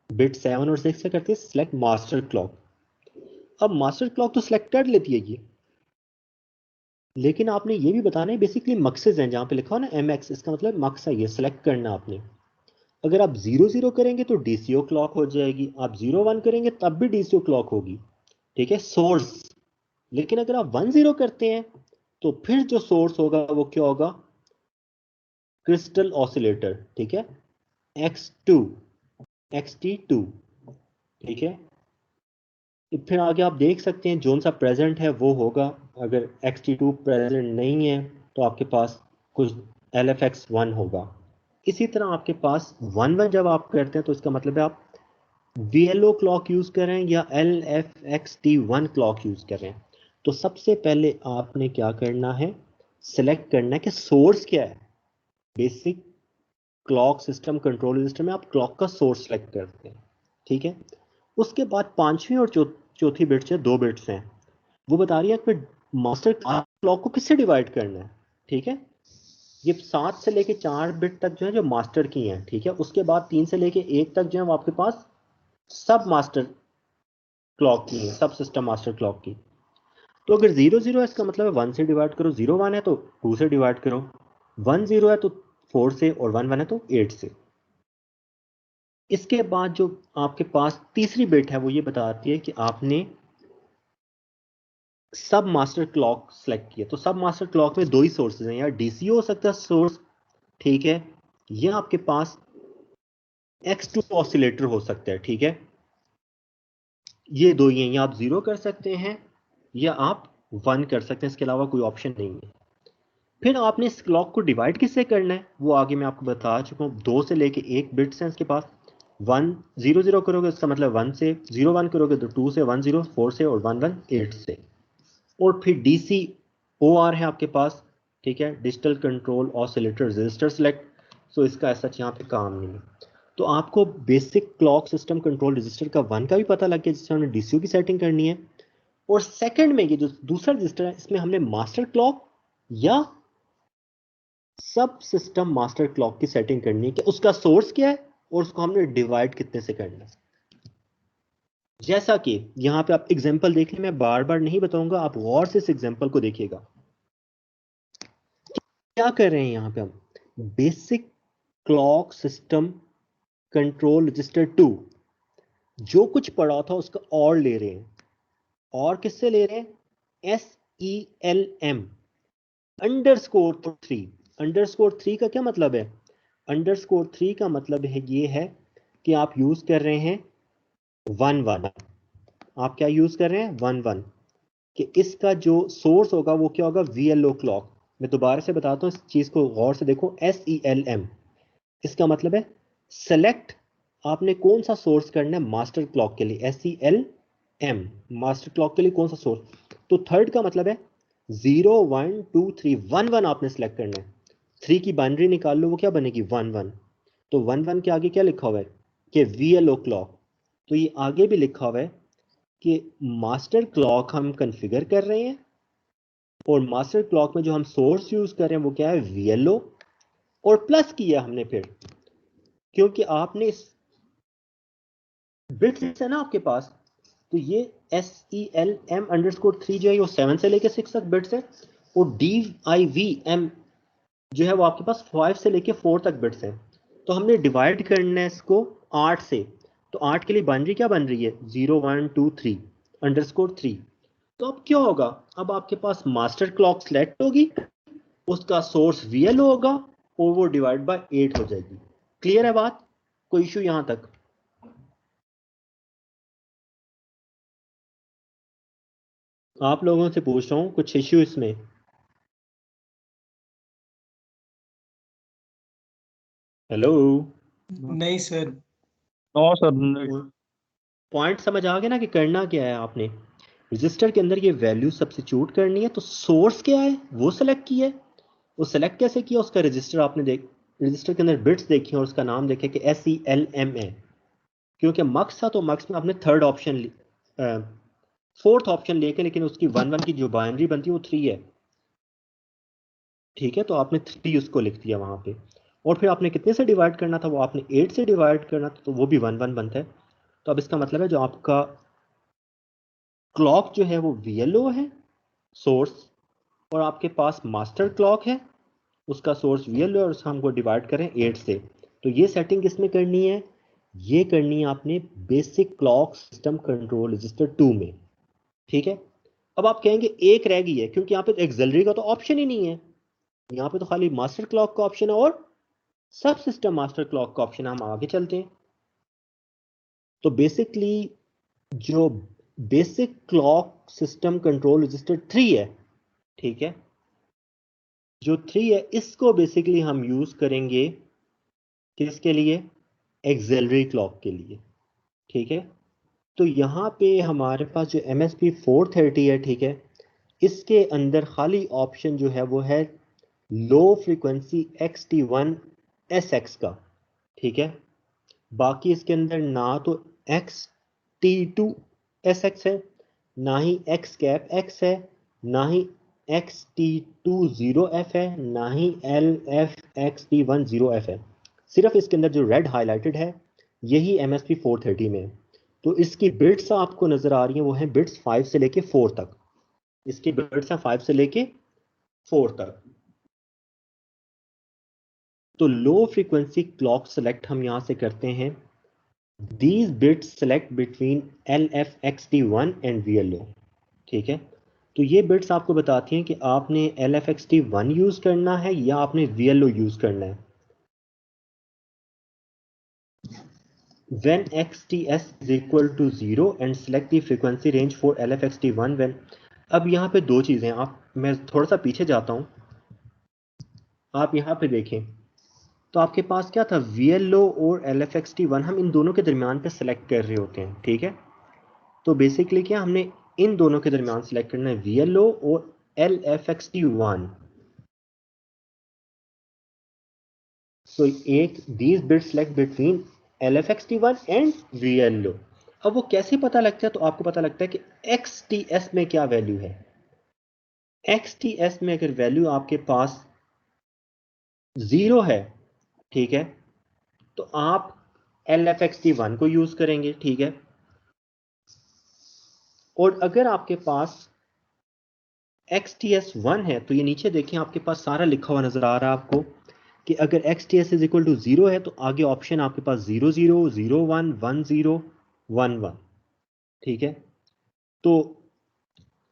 बिट 7 और 6 से करती है सेलेक्ट मास्टर क्लॉक। अब मास्टर क्लॉक तो सिलेक्ट कर लेती है ये, लेकिन आपने ये भी बताना है बेसिकली मक्सेस हैं, जहां पे लिखा हो ना MX, इसका मतलब मक्स है ये सिलेक्ट करना आपने। अगर आप 0 0 करेंगे तो DCO क्लॉक हो जाएगी, आप 0 1 करेंगे तब भी DCO क्लॉक होगी। ठीक है, सोर्स। लेकिन अगर आप 1 0 करते हैं तो फिर जो सोर्स होगा वो क्या होगा, क्रिस्टल ऑसिलेटर। ठीक है, X2 XT2। ठीक है, फिर आगे आप देख सकते हैं जोन सा प्रेजेंट है वो होगा। अगर XT2 प्रेजेंट नहीं है तो आपके पास कुछ LFX1 होगा। इसी तरह आपके पास 1 1 जब आप करते हैं तो इसका मतलब है आप VLO क्लॉक यूज कर रहे हैं या LFXT1 क्लॉक यूज कर रहे हैं। तो सबसे पहले आपने क्या करना है, सिलेक्ट करना है कि सोर्स क्या है। Basic clock system control register में आप क्लॉक का सोर्स सेलेक्ट करते हैं। ठीक है, उसके बाद पांचवी और चौथी बिट से 2 बिट्स हैं, वो बता रही है कि मास्टर क्लॉक को किससे डिवाइड करना है। ठीक है, ये 7 से लेके 4 बिट तक जो है जो मास्टर की हैं। ठीक है, उसके बाद 3 से लेके 1 तक जो है वो आपके पास सब मास्टर क्लॉक की है, सब सिस्टम मास्टर क्लॉक की। तो अगर 0 0 है इसका मतलब है 1 से डिवाइड करो, 0 1 है तो 2 से डिवाइड करो, 1 0 है तो 4 से, और 1 1 है तो 8 से। इसके बाद जो आपके पास तीसरी बिट है वो ये बताती है कि आपने सब मास्टर क्लॉक सेलेक्ट किया। तो सब मास्टर क्लॉक में 2 ही सोर्सेज हैं, या DCO हो सकता है सोर्स, ठीक है, या आपके पास X2 ऑसिलेटर हो सकता है। ठीक है, ये 2 ही हैं, या आप 0 कर सकते हैं या आप 1 कर सकते हैं, इसके अलावा कोई ऑप्शन नहीं है। फिर आपने इस क्लॉक को डिवाइड किससे करना है वो आगे मैं आपको बता चुका हूँ। 2 से लेके 1 बिट्स हैं इसके पास। 1 0 0 करोगे इसका मतलब 1 से, 0 1 करोगे तो 2 से, 1 0 4 से, और 1 1 8 से। और फिर DCOR है आपके पास। ठीक है, digital control oscillator register select. So इसका ऐसा यहाँ पे काम नहीं है। तो आपको basic clock system control register का 1 का भी पता लग गया जिससे हमने DCO की सेटिंग करनी है। और सेकंड में ये जो दूसरा रजिस्टर है इसमें हमने मास्टर क्लॉक या सब सिस्टम मास्टर क्लॉक की सेटिंग करनी है कि उसका सोर्स क्या है और उसको हमने डिवाइड कितने से करना है। जैसा कि यहां पे आप एग्जांपल देख लें, मैं बार बार नहीं बताऊंगा, आप गौर से इस एग्जांपल को देखिएगा। क्या कर रहे हैं यहां पे हम, basic clock system control register 2 जो कुछ पड़ा था उसका और ले रहे हैं। और किससे ले रहे हैं, SELM _3। _3 का क्या मतलब है, _3 का मतलब है ये है कि आप यूज कर रहे हैं 1 1। आप क्या यूज कर रहे हैं 1 1, कि इसका जो सोर्स होगा वो क्या होगा, VLO क्लॉक। मैं दोबारा से बताता हूँ, इस चीज को गौर से देखो। SELM इसका मतलब है सेलेक्ट, आपने कौन सा सोर्स करना है मास्टर क्लॉक के लिए। SELM मास्टर क्लॉक के लिए कौन सा सोर्स। तो थर्ड का मतलब है 0 1 2 3, 1 1 आपने सेलेक्ट करना है। 3 की बाइनरी निकाल लो, वो क्या बनेगी 1 1। तो 1 1 के आगे क्या लिखा हुआ है कि VLO क्लॉक। तो ये आगे भी लिखा हुआ है कि मास्टर क्लॉक हम कॉन्फ़िगर कर रहे हैं, और मास्टर क्लॉक में जो हम सोर्स यूज कर रहे हैं वो क्या है, VLO। और प्लस किया हमने फिर, क्योंकि आपने इस बिट्स है ना आपके पास, तो ये SELM_3 जो है वो 7 से लेके 6 तक बिट्स है, और DIVM जो है वो आपके पास 5 से लेके 4 तक बिट्स है। तो हमने डिवाइड करना है इसको 8 से। तो 8 के लिए बाइनरी क्या बन रही है, 0 1 2 3 _3। तो अब क्या होगा, अब आपके पास मास्टर क्लॉक सेलेक्ट होगी, उसका सोर्स VLO होगा, और वो डिवाइड बाय 8 हो जाएगी। क्लियर है बात, कोई इशू यहां तक। आप लोगों से पूछ रहा हूं कुछ इश्यू इसमें। हेलो, नहीं सर। नो सर नहीं। पॉइंट समझ आ गया ना कि करना क्या है आपने। रजिस्टर के अंदर ये वैल्यू सब्स्टिट्यूट करनी है, तो सोर्स क्या है वो सेलेक्ट किया है। वो सेलेक्ट कैसे किया, उसका रजिस्टर आपने रजिस्टर के अंदर बिट्स देखी और उसका नाम देखे कि SELM है। क्योंकि मक्स था तो मक्स में आपने थर्ड ऑप्शन फोर्थ ऑप्शन लेके, लेकिन उसकी 1 1 की जो बाइनरी बनती है वो 3 है। ठीक है, तो आपने 3 उसको लिख दिया वहां पे। और फिर आपने कितने से डिवाइड करना था, वो आपने 8 से डिवाइड करना था, तो वो भी 1 1 बनता है। तो अब इसका मतलब है जो आपका क्लॉक जो है वो VLO है सोर्स, और आपके पास मास्टर क्लॉक है, उसका सोर्स VLO है, और उसका हमको डिवाइड करें 8 से। तो ये सेटिंग किसमें करनी है, ये करनी है आपने basic clock system control register 2 में। ठीक है, अब आप कहेंगे एक रह गई है, क्योंकि यहाँ पे एक्सिलरी का तो ऑप्शन ही नहीं है, यहाँ पे तो खाली मास्टर क्लॉक का ऑप्शन है और सब सिस्टम मास्टर क्लॉक का ऑप्शन है। हम आगे चलते हैं। तो बेसिकली जो basic clock system control register 3 है, ठीक है, जो 3 है इसको बेसिकली हम यूज करेंगे किसके लिए, एक्सिलरी क्लॉक के लिए। ठीक है, तो यहाँ पे हमारे पास जो MSP 430 है, ठीक है, इसके अंदर खाली ऑप्शन जो है वो है लो फ्रीक्वेंसी XT1 SX का। ठीक है, बाकी इसके अंदर ना तो XT2 SX है, ना ही X कैप X है, ना ही XT20F है, ना ही LFXT10F है। सिर्फ इसके अंदर जो रेड हाईलाइटेड है यही MSP 430 में है। तो इसकी बिट्स आपको नजर आ रही हैं, वो है बिट्स 5 से लेके 4 तक। इसकी बिट्स हैं 5 से लेके 4 तक। तो लो फ्रीक्वेंसी क्लॉक सेलेक्ट हम यहां से करते हैं, these bits select between LFXT1 and VLO। ठीक है, तो ये बिट्स आपको बताती हैं कि आपने LFXT1 यूज करना है या आपने VLO यूज करना है। When XTS is equal to 0 and select the frequency range for LFXT1 when। अब यहाँ पे दो चीजें, आप मैं थोड़ा सा पीछे जाता हूँ, आप यहाँ पे देखें तो आपके पास क्या था, VLO और LFXT1 हम इन दोनों के दरमियान पे सेलेक्ट कर रहे होते हैं। ठीक है, तो बेसिकली क्या हमने इन दोनों के दरमियान सेलेक्ट करना है, VLO और LFXT1। सो एक these bits select between LFXT1 and VLO। अब वो कैसे पता लगता है, तो आपको पता लगता है कि XTS में क्या वैल्यू है। XTS में अगर वैल्यू आपके पास 0 है, ठीक है, तो आप LFXT1 को यूज करेंगे। ठीक है, और अगर आपके पास XTS1 है, तो ये नीचे देखें आपके पास सारा लिखा हुआ नजर आ रहा है आपको कि अगर XTS इज इक्वल टू 0 है तो आगे ऑप्शन आपके पास 0 0 0 1 1 0 1 1। ठीक है, तो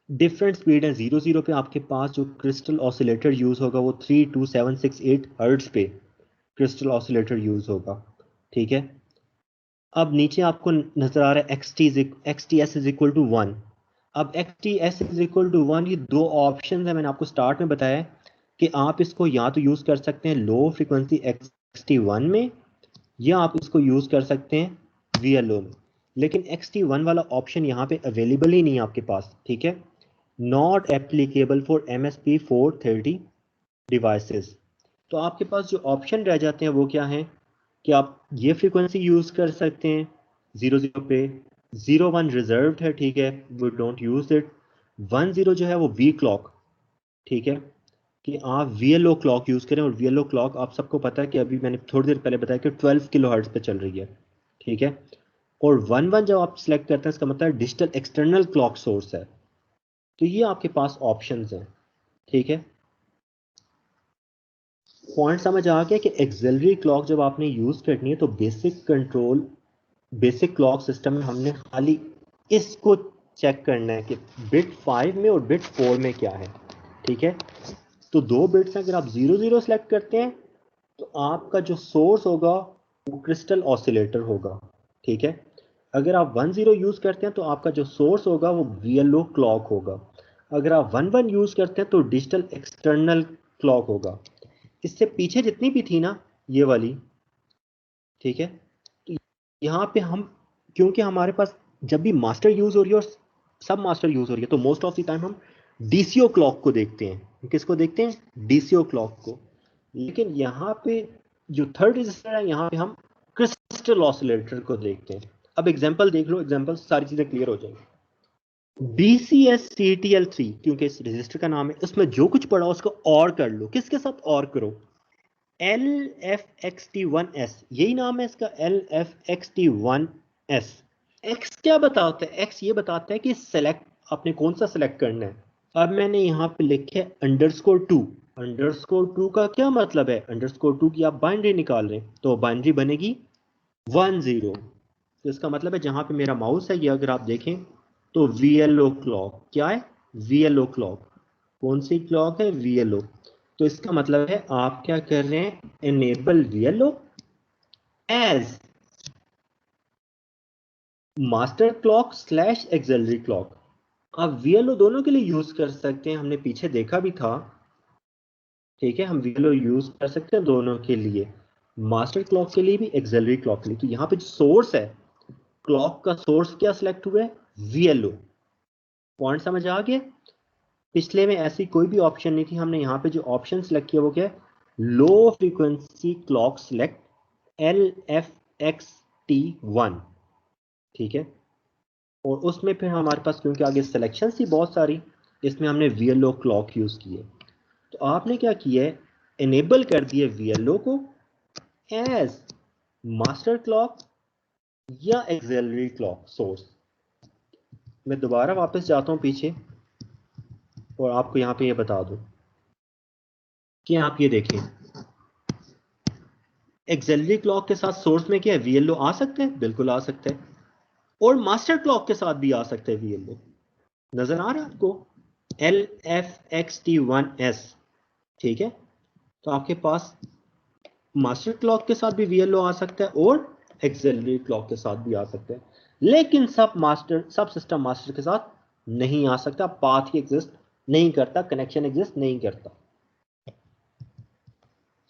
डिफरेंट स्पीड है। 0 0 पे आपके पास जो क्रिस्टल ऑसिलेटर यूज होगा वो 32768 हर्ट्ज पे क्रिस्टल ऑसिलेटर यूज होगा। ठीक है, अब नीचे आपको नजर आ रहा है XTS इज इक्वल टू 1। अब XTS इज इक्वल टू 1, ये दो ऑप्शन है, मैंने आपको स्टार्ट में बताया कि आप इसको या तो यूज कर सकते हैं लो फ्रीक्वेंसी XT1 में, या आप इसको यूज कर सकते हैं VLO में। लेकिन XT1 वाला ऑप्शन यहाँ पे अवेलेबल ही नहीं है आपके पास। ठीक है, not applicable for MSP 430 devices. तो आपके पास जो ऑप्शन रह जाते हैं वो क्या है कि आप ये फ्रीक्वेंसी यूज कर सकते हैं 0 0 पे, 0 1 रिजर्व्ड है। ठीक है, वी डोंट यूज इट। 1 0 जो है वो V क्लॉक। ठीक है, कि आप VLO क्लॉक यूज करें, और VLO क्लॉक आप सबको पता है कि अभी मैंने थोड़ी देर पहले बताया कि 12 किलो हर्ट्ज पे चल रही है। ठीक है, और 1 1 जब आप सिलेक्ट करते हैं इसका मतलब डिजिटल एक्सटर्नल क्लॉक सोर्स है। तो ये आपके पास ऑप्शंस हैं। ठीक है, पॉइंट समझ आ गया कि एक्सिलरी क्लॉक जब आपने यूज करनी है तो बेसिक क्लॉक सिस्टम में हमने खाली इसको चेक करना है कि बिट 5 में और बिट 4 में क्या है। ठीक है, तो दो बिट्स अगर आप 0 0 सेलेक्ट करते हैं तो आपका जो सोर्स होगा वो क्रिस्टल ऑसिलेटर होगा। ठीक है, अगर आप 1 0 यूज करते हैं तो आपका जो सोर्स होगा वो VLO क्लॉक होगा। अगर आप 1 1 यूज करते हैं तो डिजिटल एक्सटर्नल क्लॉक होगा। इससे पीछे जितनी भी थी ना ये वाली, ठीक है, तो यहाँ पे हम, क्योंकि हमारे पास जब भी मास्टर यूज हो रही है और सब मास्टर यूज हो रही है, तो मोस्ट ऑफ द टाइम हम डीसीओ क्लॉक को देखते हैं। किसको देखते हैं? डीसीओ क्लॉक को। लेकिन यहाँ पे जो थर्ड रजिस्टर है, यहाँ पे हम क्रिस्टल ऑसिलेटर को देखते हैं। अब एग्जांपल देख लो, एग्जांपल सारी चीजें क्लियर हो जाएंगी। BCSCTL3 क्योंकि इस रजिस्टर का नाम है, उसमें जो कुछ पड़ा उसको और कर लो। किसके साथ और करो? LFXT1S, यही नाम है इसका, LFXT1S। X क्या बताता है? X ये बताता है कि सेलेक्ट, आपने कौन सा सेलेक्ट करना है। अब मैंने यहाँ पे लिखे _2। _2 का क्या मतलब है? _2 की आप बाइनरी निकाल रहे हैं, तो बाइनरी बनेगी 10। तो इसका मतलब है जहां पे मेरा माउस है, ये अगर आप देखें तो VLO क्लॉक क्या है? VLO clock. कौन सी क्लॉक है? VLO। तो इसका मतलब है आप क्या कर रहे हैं? Enable VLO as master clock slash auxiliary clock. आप VLO दोनों के लिए यूज कर सकते हैं, हमने पीछे देखा भी था। ठीक है, हम VLO यूज कर सकते हैं दोनों के लिए, मास्टर क्लॉक के लिए भी, एक्सिलरी क्लॉक के लिए। तो यहाँ पे जो सोर्स है, क्लॉक का सोर्स क्या सिलेक्ट हुआ है? VLO। पॉइंट समझ आ गया? पिछले में ऐसी कोई भी ऑप्शन नहीं थी, हमने यहाँ पे जो ऑप्शन सिलेक्ट किया वो क्या है? Low frequency clock select LFXT1। ठीक है, और उसमें फिर हमारे पास क्योंकि आगे सिलेक्शन थी बहुत सारी, इसमें हमने VLO क्लॉक यूज किए। तो आपने क्या किया है? एनेबल कर दिए VLO को एज मास्टर क्लॉक या एक्सिलरी क्लॉक सोर्स। मैं दोबारा वापस जाता हूं पीछे और आपको यहां पे ये बता दूं कि आप ये देखें, एक्सिलरी क्लॉक के साथ सोर्स में क्या है? VLO आ सकते हैं, बिल्कुल आ सकते हैं, और मास्टर क्लॉक के साथ भी आ सकते हैं VLO। नजर आ रहा है आपको? LFXT1S। ठीक है, तो आपके पास मास्टर क्लॉक के साथ भी VLO आ सकता है और एक्सिलरी क्लॉक के साथ भी आ सकता है, लेकिन सब सिस्टम मास्टर के साथ नहीं आ सकता। पाथ ही एग्जिस्ट नहीं करता, कनेक्शन एग्जिस्ट नहीं करता।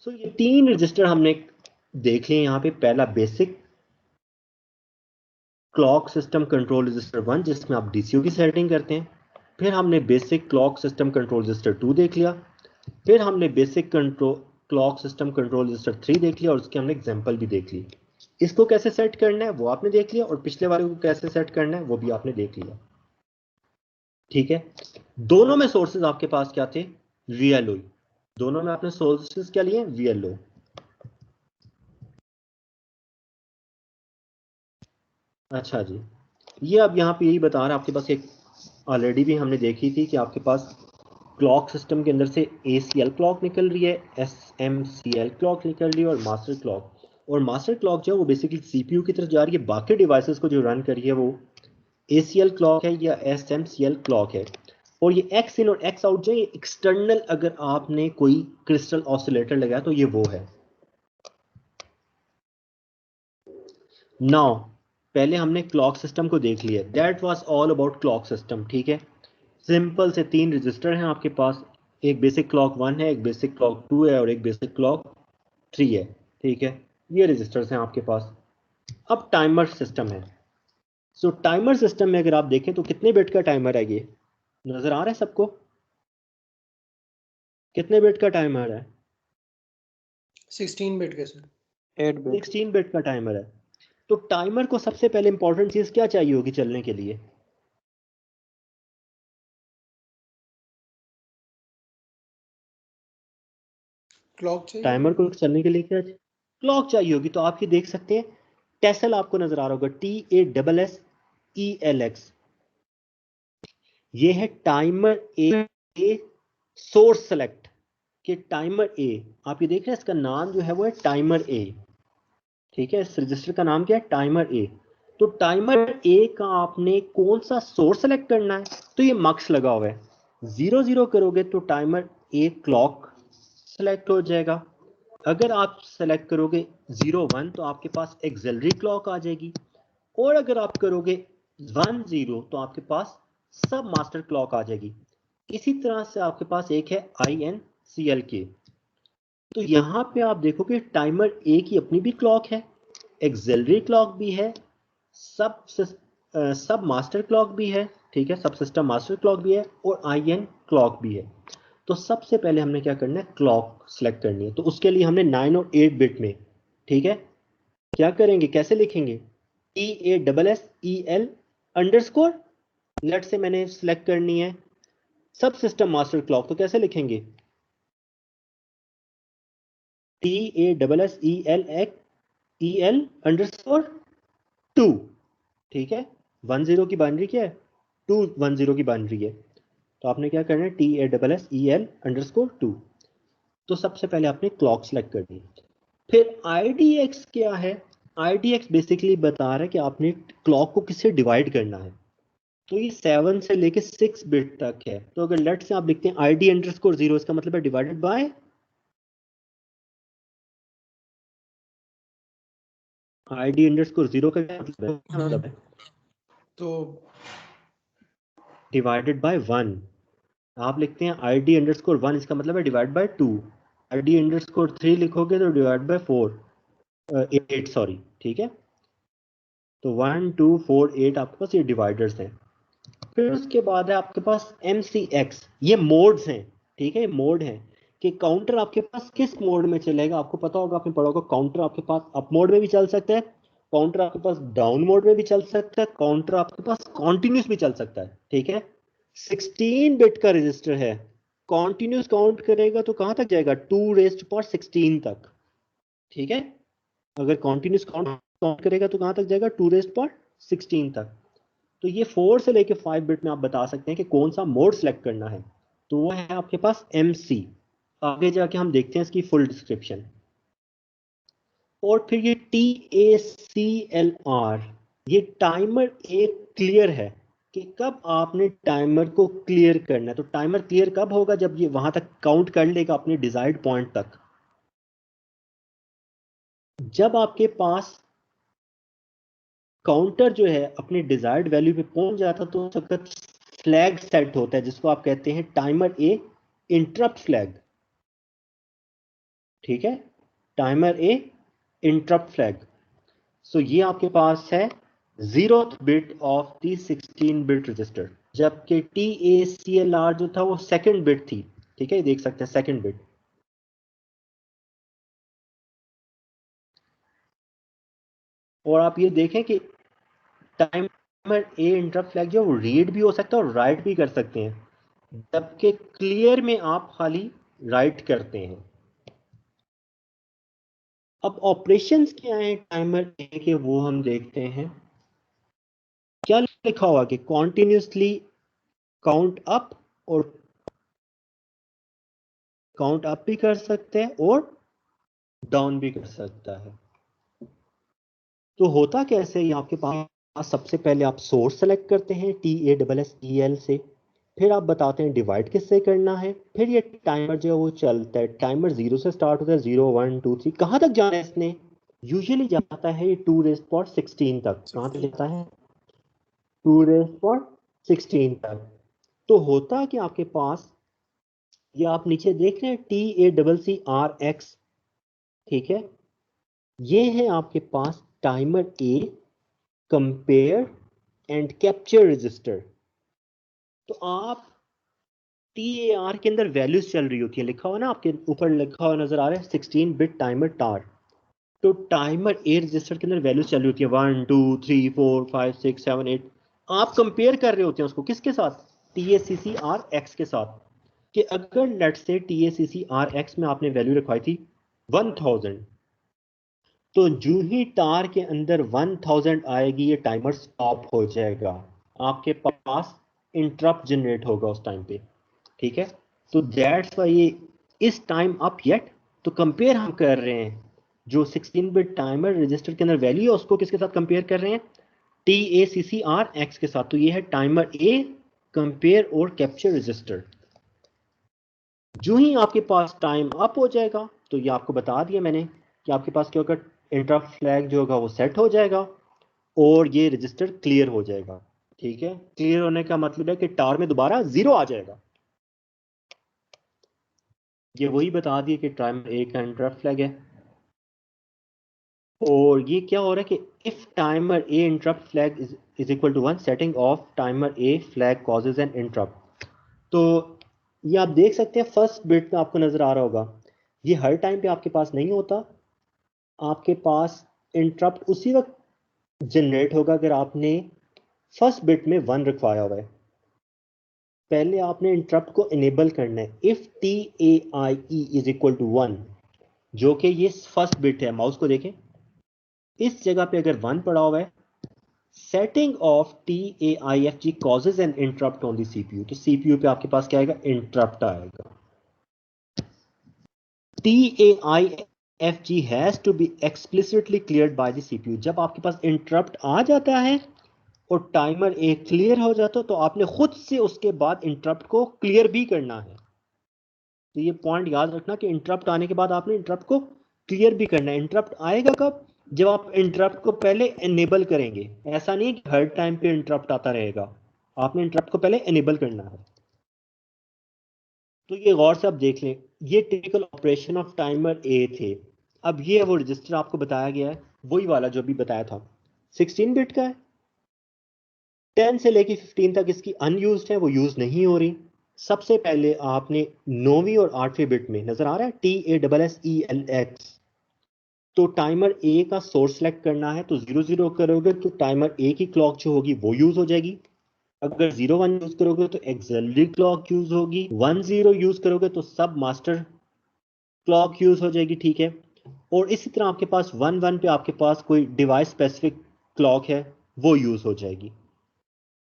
सो ये 3 रजिस्टर हमने देख लिए यहाँ पे। पहला basic clock system control register 1, जिसमें आप DCO की सेटिंग करते हैं। फिर हमने basic clock system control register 2 देख लिया। फिर हमने basic control clock system control register 3 देख लिया, और उसके हमने एग्जांपल भी देख ली। इसको कैसे सेट करना है वो आपने देख लिया, और पिछले वाले को कैसे सेट करना है वो भी आपने देख लिया। ठीक है, दोनों में सोर्सेज आपके पास क्या थे? VLO। दोनों में आपने सोर्सेज क्या लिए? VLO। अच्छा जी, ये अब यहाँ पे यही बता रहा है आपके पास एक, ऑलरेडी भी हमने देखी थी कि आपके पास क्लॉक सिस्टम के अंदर से ACL क्लॉक निकल रही है, SMCL क्लॉक निकल रही है, और मास्टर क्लॉक। और मास्टर क्लॉक जो है वो बेसिकली CPU की तरफ जा रही है, बाकी डिवाइसेस को जो रन कर रही है वो ACL क्लॉक है या SMCL क्लॉक है। और ये X इन और X आउट जो है, ये एक्सटर्नल, अगर आपने कोई क्रिस्टल ऑसिलेटर लगाया तो ये वो है। नाउ पहले हमने क्लॉक सिस्टम को देख लिया, that was all about clock system. ठीक है, सिंपल से 3 रजिस्टर हैं आपके पास, एक बेसिक क्लॉक 1 है, एक बेसिक क्लॉक 2 है, और एक बेसिक क्लॉक 3 है। ठीक है, ये रजिस्टर्स हैं आपके पास। अब टाइमर सिस्टम है। सो टाइमर सिस्टम में अगर आप देखें तो कितने बिट का टाइमर है? ये नजर आ रहा है सबको? कितने बिट का टाइमर है? 16 बिट के सर। 8 बिट। 16 बिट का टाइमर है। तो टाइमर को सबसे पहले इंपॉर्टेंट चीज क्या चाहिए होगी चलने के लिए? क्लॉक चाहिए। टाइमर को चलने के लिए क्या चाहिए? क्लॉक चाहिए होगी। तो आप ये देख सकते हैं, टेसल आपको नजर आ रहा होगा, TASSELX। ये है टाइमर ए सोर्स सेलेक्ट के टाइमर ए। आप ये देख रहे हैं, इसका नाम जो है वो है टाइमर ए। ठीक है, इस रजिस्टर का नाम क्या है? टाइमर ए। तो टाइमर ए का आपने कौन सा सोर्स सेलेक्ट करना है? तो ये मक्स लगा हुआ है, 0 0 करोगे तो टाइमर ए क्लॉक सेलेक्ट हो जाएगा। अगर आप सेलेक्ट करोगे 0 1 तो आपके पास एक्सिलरी क्लॉक आ जाएगी, और अगर आप करोगे 1 0 तो आपके पास सब मास्टर क्लॉक आ जाएगी। इसी तरह से आपके पास एक है INCLK। तो यहां पे आप देखोगे टाइमर ए की अपनी भी क्लॉक है, एक्सिलरी क्लॉक भी है, सब सब मास्टर क्लॉक भी है, ठीक है, सब सिस्टम मास्टर क्लॉक भी है और IN क्लॉक भी है। तो सबसे पहले हमने क्या करना है, क्लॉक सेलेक्ट करनी है। तो उसके लिए हमने 9 और 8 बिट में, ठीक है, क्या करेंगे, कैसे लिखेंगे, TASSEL अंडरस्कोर, लेट से मैंने सेलेक्ट करनी है सब सिस्टम मास्टर क्लॉक, तो कैसे लिखेंगे, TASSEL अंडरस्कोर 2, ठीक है, 10 की बाइनरी क्या है, 210 की बाइनरी है। तो आपने क्या करना है, TASSEL अंडरस्कोर 2। तो सबसे पहले आपने क्लॉक सेलेक्ट करनी है। फिर IDX क्या है, IDX बेसिकली बता रहा है कि आपने क्लॉक को किससे डिवाइड करना है। तो ये 7 से लेके 6 बिट तक है। तो अगर लेट से आप लिखते हैं ID_0, इसका मतलब है डिवाइडेड बाय ID_0 का क्या मतलब है, तो डिवाइडेड बाय 1। आप लिखते हैं ID_1, इसका मतलब है डिवाइड बाय 2। ID_3 लिखोगे तो डिवाइड बाय 8 सॉरी, ठीक है। तो 1 2 4 8 आपके पास ये डिवाइडर्स हैं। फिर उसके बाद है आपके पास MCX, ये मोड्स हैं, ठीक है, ये मोड हैं कि काउंटर आपके पास किस मोड में चलेगा। आपको पता होगा, आपने पढ़ा होगा, काउंटर आपके पास अप मोड में भी चल सकता है, काउंटर आपके पास डाउन मोड में भी चल सकता है, काउंटर आपके पास कॉन्टिन्यूस भी चल सकता है, ठीक है। 16 बिट का रजिस्टर है, कॉन्टिन्यूस काउंट करेगा तो कहां तक जाएगा, 2⁻16 तक, ठीक है। अगर कॉन्टिन्यूस काउंट करेगा तो कहां तक जाएगा, 2⁻16 तक। तो ये 4 से लेके 5 बिट में आप बता सकते हैं कि कौन सा मोड सेलेक्ट करना है। तो वो है आपके पास MC। आगे जाके हम देखते हैं इसकी फुल डिस्क्रिप्शन। और फिर ये TACLR, ये टाइमर एक क्लियर है कि कब आपने टाइमर को क्लियर करना है। तो टाइमर क्लियर कब होगा, जब ये वहां तक काउंट कर लेगा अपने डिजायर्ड पॉइंट तक। जब आपके पास काउंटर जो है अपने डिजायर्ड वैल्यू पे पहुंच जाता तो उस वक्त फ्लैग सेट होता है, जिसको आप कहते हैं टाइमर ए इंटरप्ट फ्लैग, ठीक है, टाइमर ए इंटरप्ट फ्लैग। सो ये आपके पास है 0th bit of the 16 bit register, जबकि TACLR जो था वो सेकंड बिट थी, ठीक है, देख सकते हैं सेकंड बिट। और आप ये देखें कि टाइमर ए इंटरप्ट फ्लैग जो रीड भी हो सकता है और राइट भी कर सकते हैं, जबकि क्लियर में आप खाली राइट करते हैं। अब ऑपरेशंस क्या है टाइमर ए के, वो हम देखते हैं। क्या लिखा हुआ कि कॉन्टिन्यूसली काउंट अप, और काउंट अप भी कर सकते हैं और डाउन भी कर सकता है। तो होता कैसे, ये आपके पास सबसे पहले आप सोर्स सेलेक्ट करते हैं TASSEL से, फिर आप बताते हैं डिवाइड किससे करना है, फिर ये टाइमर जो है वो चलता है। टाइमर 0 से स्टार्ट होता है, 0 1 2 3, कहां तक जाना है इसने, यूजुअली जाता है ये 2⁻16 तक। कहां तक 16। जाता है, 2⁻16 तक। तो होता कि आपके पास, ये आप नीचे देख रहे हैं TACCRX, ठीक है, ये है आपके पास timer A compare and capture register. तो आप TAR के अंदर वैल्यूज चल रही होती है, लिखा हुआ ना आपके ऊपर, लिखा हुआ नजर आ रहा है 16 बिट टाइमर टार। तो टाइमर ए रजिस्टर के अंदर वैल्यूज चल रही होती है 1 2 3 4 5 6 7 8। आप कंपेयर कर रहे होते हैं उसको किसके साथ, TACCRX के साथ। कि अगर लेट से TACCRX में आपने वैल्यू रखवाई थी 1000, तो जो ही टार के अंदर 1000 आएगी ये टाइमर स्टॉप हो जाएगा, आपके पास इंटरप्ट जनरेट होगा उस टाइम पे, ठीक है। तो दैट्स वाई ये इस टाइम अप येट। तो कंपेयर हम कर रहे हैं जो 16 बिट टाइमर रजिस्टर के अंदर वैल्यू है उसको किसके साथ कंपेयर कर रहे हैं, TACCRX के साथ। तो ये है टाइमर ए कंपेयर और कैप्चर रजिस्टर। जो ही आपके पास टाइम अप हो जाएगा, तो ये आपको बता दिया मैंने कि आपके पास क्या होगा, इंटरप्ट फ्लैग जो होगा वो सेट हो जाएगा और ये रजिस्टर क्लियर हो जाएगा, ठीक है। क्लियर होने का मतलब है कि टार में दोबारा 0 आ जाएगा। ये वही बता दिए कि टाइमर ए का इंटरप्ट फ्लैग है। और ये क्या हो रहा है कि if timer A interrupt flag is equal to 1, setting of timer A flag causes an interrupt. तो ये आप देख सकते हैं फर्स्ट बिट में आपको नजर आ रहा होगा, ये हर टाइम पे आपके पास नहीं होता। आपके पास इंटरप्ट उसी वक्त जनरेट होगा अगर आपने फर्स्ट बिट में 1 रखवाया हुआ है। पहले आपने इंटरप्ट को इनेबल करना है if T A I E is equal to 1, जो कि ये फर्स्ट बिट है। माउस को देखें, इस जगह पे अगर 1 पड़ा हुआ है, setting of T A I F G causes an interrupt on the CPU, तो सीपीयू पे आपके पास क्या आएगा, इंटरप्ट आएगा। T A I F G has to be explicitly cleared by the CPU. जब आपके पास इंटरप्ट आ जाता है और टाइमर एक क्लियर हो जाता है, तो आपने खुद से उसके बाद इंटरप्ट को क्लियर भी करना है। तो ये पॉइंट याद रखना कि इंटरप्ट आने के बाद आपने इंटरप्ट को क्लियर भी करना है। इंटरप्ट आएगा कब, जब आप इंटरप्ट को पहले एनेबल करेंगे। ऐसा नहीं कि हर टाइम पे इंटरप्ट आता रहेगा, आपने इंटरप्ट को पहले एनेबल करना है। तो ये गौर से आप देख लें, ये टिपिकल ऑपरेशन ऑफ टाइमर ए थे। अब ये वो रजिस्टर आपको बताया गया है, वही वाला जो भी बताया था, 16 बिट का है। 10 से लेके 15 तक इसकी अनयूज्ड है, वो यूज नहीं हो रही। सबसे पहले आपने 9वीं और 8वीं बिट में नजर आ रहा है TASSELX, तो टाइमर ए का सोर्स सेलेक्ट करना है। तो 00 करोगे तो टाइमर ए की क्लॉक जो होगी वो यूज हो जाएगी। अगर 01 यूज करोगे तो एक्सिलरी क्लॉक यूज होगी। 10 यूज करोगे तो सब मास्टर क्लॉक यूज हो जाएगी, ठीक है। और इसी तरह आपके पास 11 पे आपके पास कोई डिवाइस स्पेसिफिक क्लॉक है, वो यूज हो जाएगी।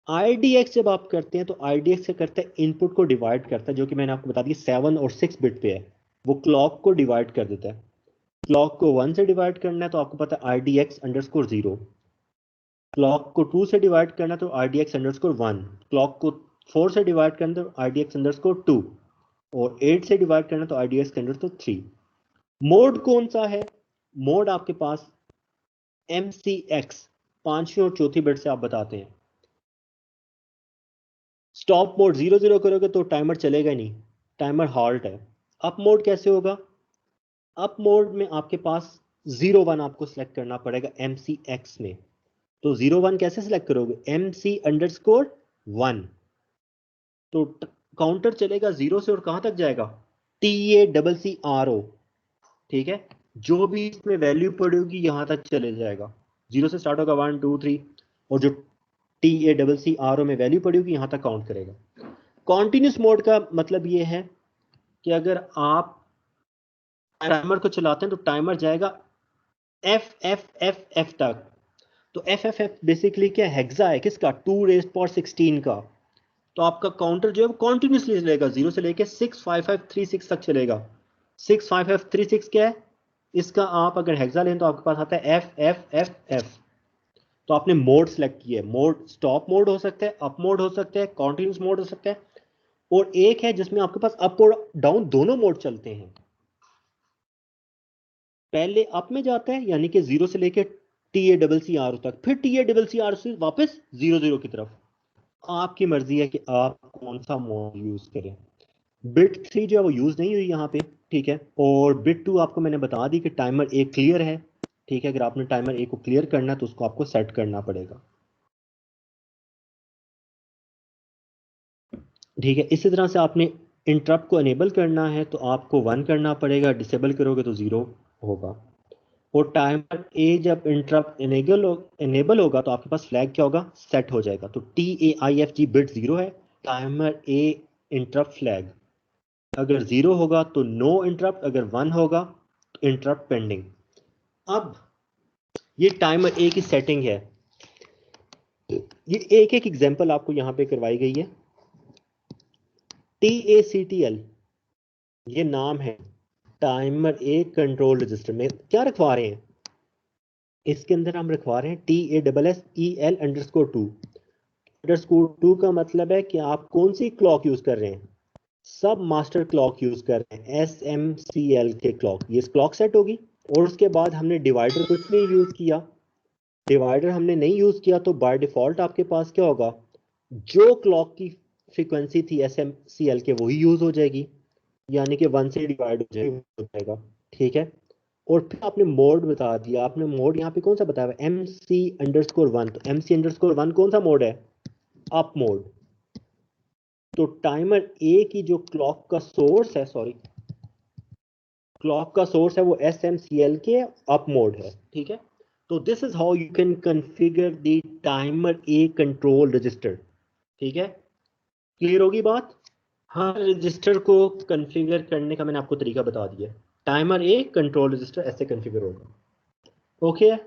IDX जब आप करते हैं तो IDX क्या करता है, इनपुट को डिवाइड करता है, जो कि मैंने आपको बता दिया 7 और 6 बिट पे है। वो क्लॉक को डिवाइड कर देता है। क्लॉक को 1 से डिवाइड करना है तो आपको पता है IDX_0। क्लॉक को 2 से डिवाइड करना है तो IDX_1। क्लॉक को 4 से डिवाइड करना है तो IDX_2। और 8 से डिवाइड करना है तो IDX_3। मोड कौन सा है, मोड आपके पास MCX, 5वीं और 4थी बिट से आप बताते हैं। स्टॉप मोड 00 करोगे तो टाइमर चलेगा ही नहीं, टाइमर हॉल्ट है। अप मोड कैसे होगा, अप मोड में आपके पास 01 आपको सिलेक्ट करना पड़ेगा MCX में। तो 01 कैसे सिलेक्ट करोगे, MC_1। तो काउंटर चलेगा 0 से और कहां तक जाएगा, TACCRO, ठीक है। जो भी इसमें वैल्यू पड़ेगी यहां तक चले जाएगा। 0 से स्टार्ट होगा 1 2 3, और जो TACCRO में वैल्यू पड़ेगी यहां तक काउंट करेगा। कॉन्टिन्यूस मोड का मतलब ये है कि अगर आप टाइमर को चलाते हैं तो टाइमर जाएगा FFFF तक। तो FFF बेसिकली क्या हेक्सा है, किसका, 2⁻16 का। तो आपका काउंटर जो है वो कॉन्टिन्यूसली चलेगा, 0 से लेके 65536 तक चलेगा। 65536 क्या है, इसका आप अगर हेक्सा लें तो आपके पास आता है FFFF। तो आपने मोड सेलेक्ट किया है, मोड स्टॉप मोड हो सकता है, अप मोड हो सकता है, कॉन्टिन्यूस मोड हो सकता है, और एक है जिसमें आपके पास अप और डाउन दोनों मोड चलते हैं। पहले अप में जाता है यानी कि 0 से लेके TACCRO तक, फिर TACCRO से वापस 00 की तरफ। आपकी मर्जी है कि आप कौन सा मोड यूज करें। बिट 3 जो है वो यूज नहीं हुई यहाँ पे, ठीक है। और बिट 2 आपको मैंने बता दी कि टाइमर एक क्लियर है, ठीक है। अगर आपने टाइमर एक को क्लियर करना है तो उसको आपको सेट करना पड़ेगा, ठीक है। इसी तरह से आपने इंटरप्ट को अनेबल करना है तो आपको 1 करना पड़ेगा, डिसेबल करोगे तो 0 होगा। और टाइमर ए जब इंटरप्ट इनेबल होगा तो आपके पास फ्लैग क्या होगा, सेट हो जाएगा। तो TAIFG बिट 0 है, टाइमर ए इंटरप्ट फ्लैग। अगर 0 होगा तो नो इंटरप्ट, अगर 1 होगा तो इंटरप्ट पेंडिंग। अब ये टाइमर ए की सेटिंग है, ये एक एक एग्जांपल आपको यहां पे करवाई गई है। TACTL ये नाम है, टाइमर ए कंट्रोल रजिस्टर में क्या रखवा रहे हैं, इसके अंदर हम रखवा रहे हैं TASSEL_2। अंडरस्कोर 2 का मतलब है कि आप कौन सी क्लॉक यूज कर रहे हैं, सब मास्टर क्लॉक यूज कर रहे हैं, SMCL के क्लॉक, ये क्लॉक सेट होगी। और उसके बाद हमने डिवाइडर कुछ नहीं यूज किया, डिवाइडर हमने नहीं यूज किया, तो बाय डिफॉल्ट आपके पास क्या होगा, जो क्लॉक की फ्रीक्वेंसी थी SMCL के वही यूज हो जाएगी, यानी कि 1 से डिवाइड हो जाएगा, ठीक है। और फिर आपने मोड बता दिया, आपने मोड यहाँ पे कौन सा बताया हुआ MC_1, तो MC_1 कौन सा मोड है? Up mode. तो टाइमर ए की जो क्लॉक का सोर्स है, सॉरी क्लॉक का सोर्स है वो SMCL के अप मोड है, ठीक है। तो this is how you can configure the timer A control register, ठीक है। क्लियर होगी बात? हर रजिस्टर को कॉन्फ़िगर करने का मैंने आपको तरीका बता दिया। टाइमर ए कंट्रोल रजिस्टर ऐसे कॉन्फ़िगर होगा, ओके है?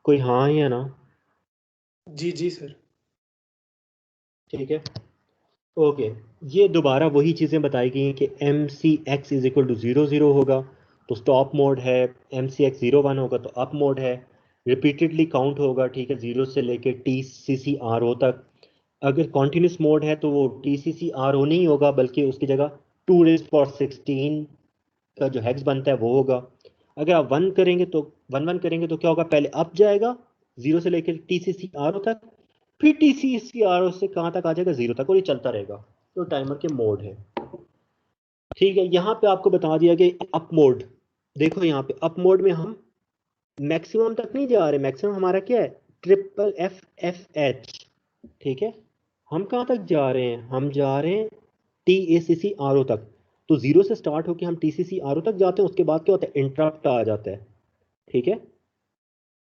कोई हाँ या ना? जी जी सर। ठीक है, ओके। ये दोबारा वही चीज़ें बताई गई हैं कि MC(x) इज इक्वल टू 0 0 होगा तो स्टॉप मोड है, MC(x) 0 1 होगा तो अप मोड है, रिपीटेडली काउंट होगा, ठीक है, 0 से लेके TCCRO तक। अगर कॉन्टिन्यूस मोड है तो वो TCCRO नहीं होगा बल्कि उसकी जगह 2⁻16 का जो हेक्स बनता है वो होगा। अगर आप 1 करेंगे तो 1 1 करेंगे तो क्या होगा, पहले अप जाएगा 0 से लेकर TCCRO तक, फिर TCCRO से कहाँ तक आ जाएगा, 0 तक, और ये चलता रहेगा। तो टाइमर के मोड है, ठीक है। यहाँ पे आपको बता दिया कि अप मोड, देखो यहाँ पे अप मोड में हम मैक्सिमम तक नहीं जा रहे, मैक्सिमम हमारा क्या है, FFH, ठीक है। हम कहाँ तक जा रहे हैं, हम जा रहे हैं TACCRO तक। तो 0 से स्टार्ट होकर हम TCCRO तक जाते हैं, उसके बाद क्या होता है, इंटरप्ट आ जाता है, ठीक है।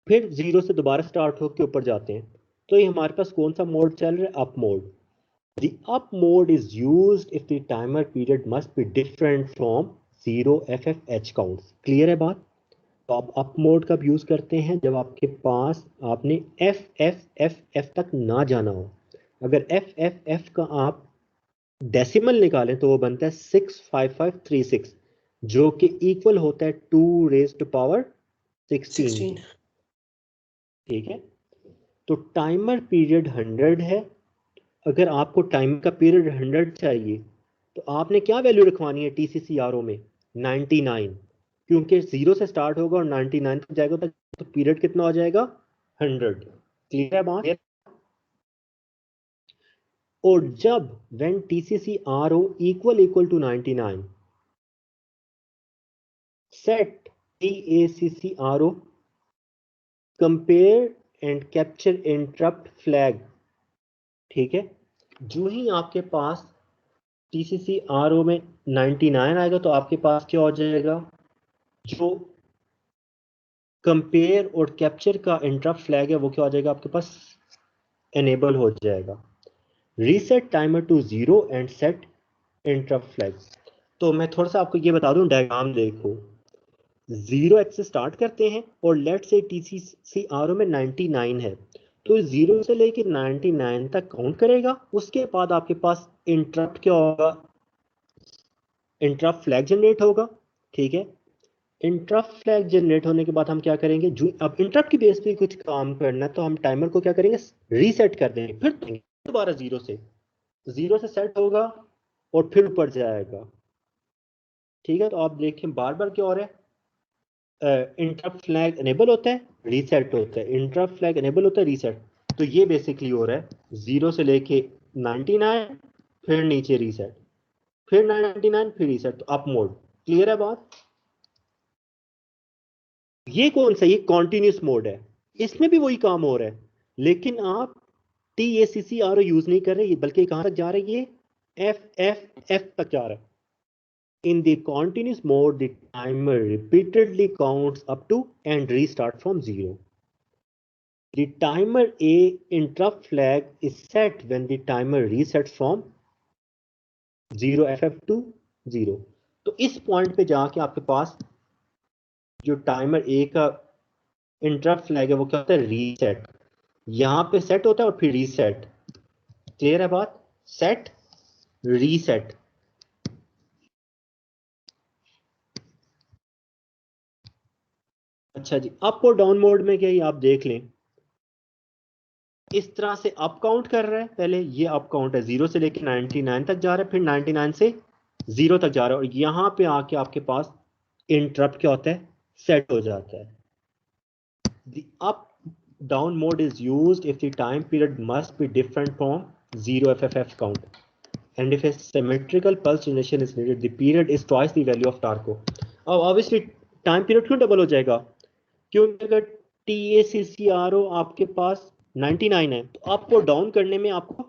फिर 0 से दोबारा स्टार्ट होकर ऊपर जाते हैं। तो ये हमारे पास कौन सा मोड चल रहा है, up mode. The up mode is used if the timer period must be different from 0 FFH counts. Clear है बात? तो आप अप मोड कब यूज करते हैं, जब आपके पास आपने FFFF तक ना जाना हो। अगर FFF का आप डेसिमल निकालें तो वो बनता है 65536, जो कि इक्वल होता है 2⁻16 16। के, ठीक है। तो टाइमर पीरियड 100 है। अगर आपको टाइम का पीरियड 100 चाहिए तो आपने क्या वैल्यू रखवानी है TCCRO में, 99, क्योंकि 0 से स्टार्ट होगा और 99 तक जाएगा तो पीरियड कितना हो जाएगा, 100। क्लियर है बात? और जब when TCCRO equal to 99, set TACCRO compare and capture interrupt flag, ठीक है। जो ही आपके पास TCCRO में 99 आएगा तो आपके पास क्या हो जाएगा, जो कंपेयर और कैप्चर का इंटरप्ट फ्लैग है वो क्या हो जाएगा आपके पास, एनेबल हो जाएगा। Reset timer to 0 and set interrupt flag. तो मैं थोड़ा सा आपको ये बता दूं, डायग्राम देखो। 0 से स्टार्ट करते हैं और लेट से TCCRO में 99 है, तो 0 से लेके 99 तक काउंट करेगा। उसके बाद आपके पास इंटरप्ट क्या होगा, इंटरप्ट फ्लैग जनरेट होगा, ठीक है। इंटरप्ट फ्लैग जनरेट होने के बाद हम क्या करेंगे, जो अब इंटरप्ट की बेस पे कुछ काम करना है तो हम टाइमर को क्या करेंगे, रीसेट कर देंगे, फिर दोबारा 0 से सेट होगा और फिर ऊपर जाएगा, ठीक है। तो आप देखें बार बार क्या हो रहा है, इंटरप्ट फ्लैग एनेबल होता है, रीसेट होता है, इंटरप्ट फ्लैग एनेबल होता है, रीसेट। तो ये बेसिकली हो रहा है 0 से लेके 99, फिर नीचे रीसेट, फिर 99, फिर रीसेट, तो अप मोड। क्लियर है बात? ये कौन सा, ये कॉन्टिन्यूस मोड है, इसमें भी वही काम हो रहा है, लेकिन आप TACCRO यूज नहीं कर रहे, बल्कि कहां तक जा रहे हैं, ये FFF तक जा रहा है। In the continuous mode, the timer repeatedly counts up to and restart from 0. The timer A interrupt flag is set when the timer resets from 0 FF to 0. तो इस पॉइंट पे जाके आपके पास जो टाइमर ए का इंटरप्ट फ्लैग है वो क्या होता है, रीसेट। यहां पे सेट होता है और फिर रीसेट। क्लियर है बात? Set, reset. अच्छा जी, अप और डाउन मोड में क्या, ये आप देख लें, इस तरह से अप काउंट कर रहा है, पहले ये अप काउंट है 0 से लेकर 99 तक जा रहा है, फिर 99 से 0 तक जा रहा है, और यहां पे आके आपके पास इंटरप्ट क्या होता है, सेट हो जाता है। दी up down mode is used if the time period must be different from 0 FFF count and if a symmetrical pulse generation is needed the period is twice the value of टार्को। अब obviously time period क्यों double हो जाएगा, क्योंकि अगर TACCRO आपके पास 99 है तो आपको डाउन करने में आपको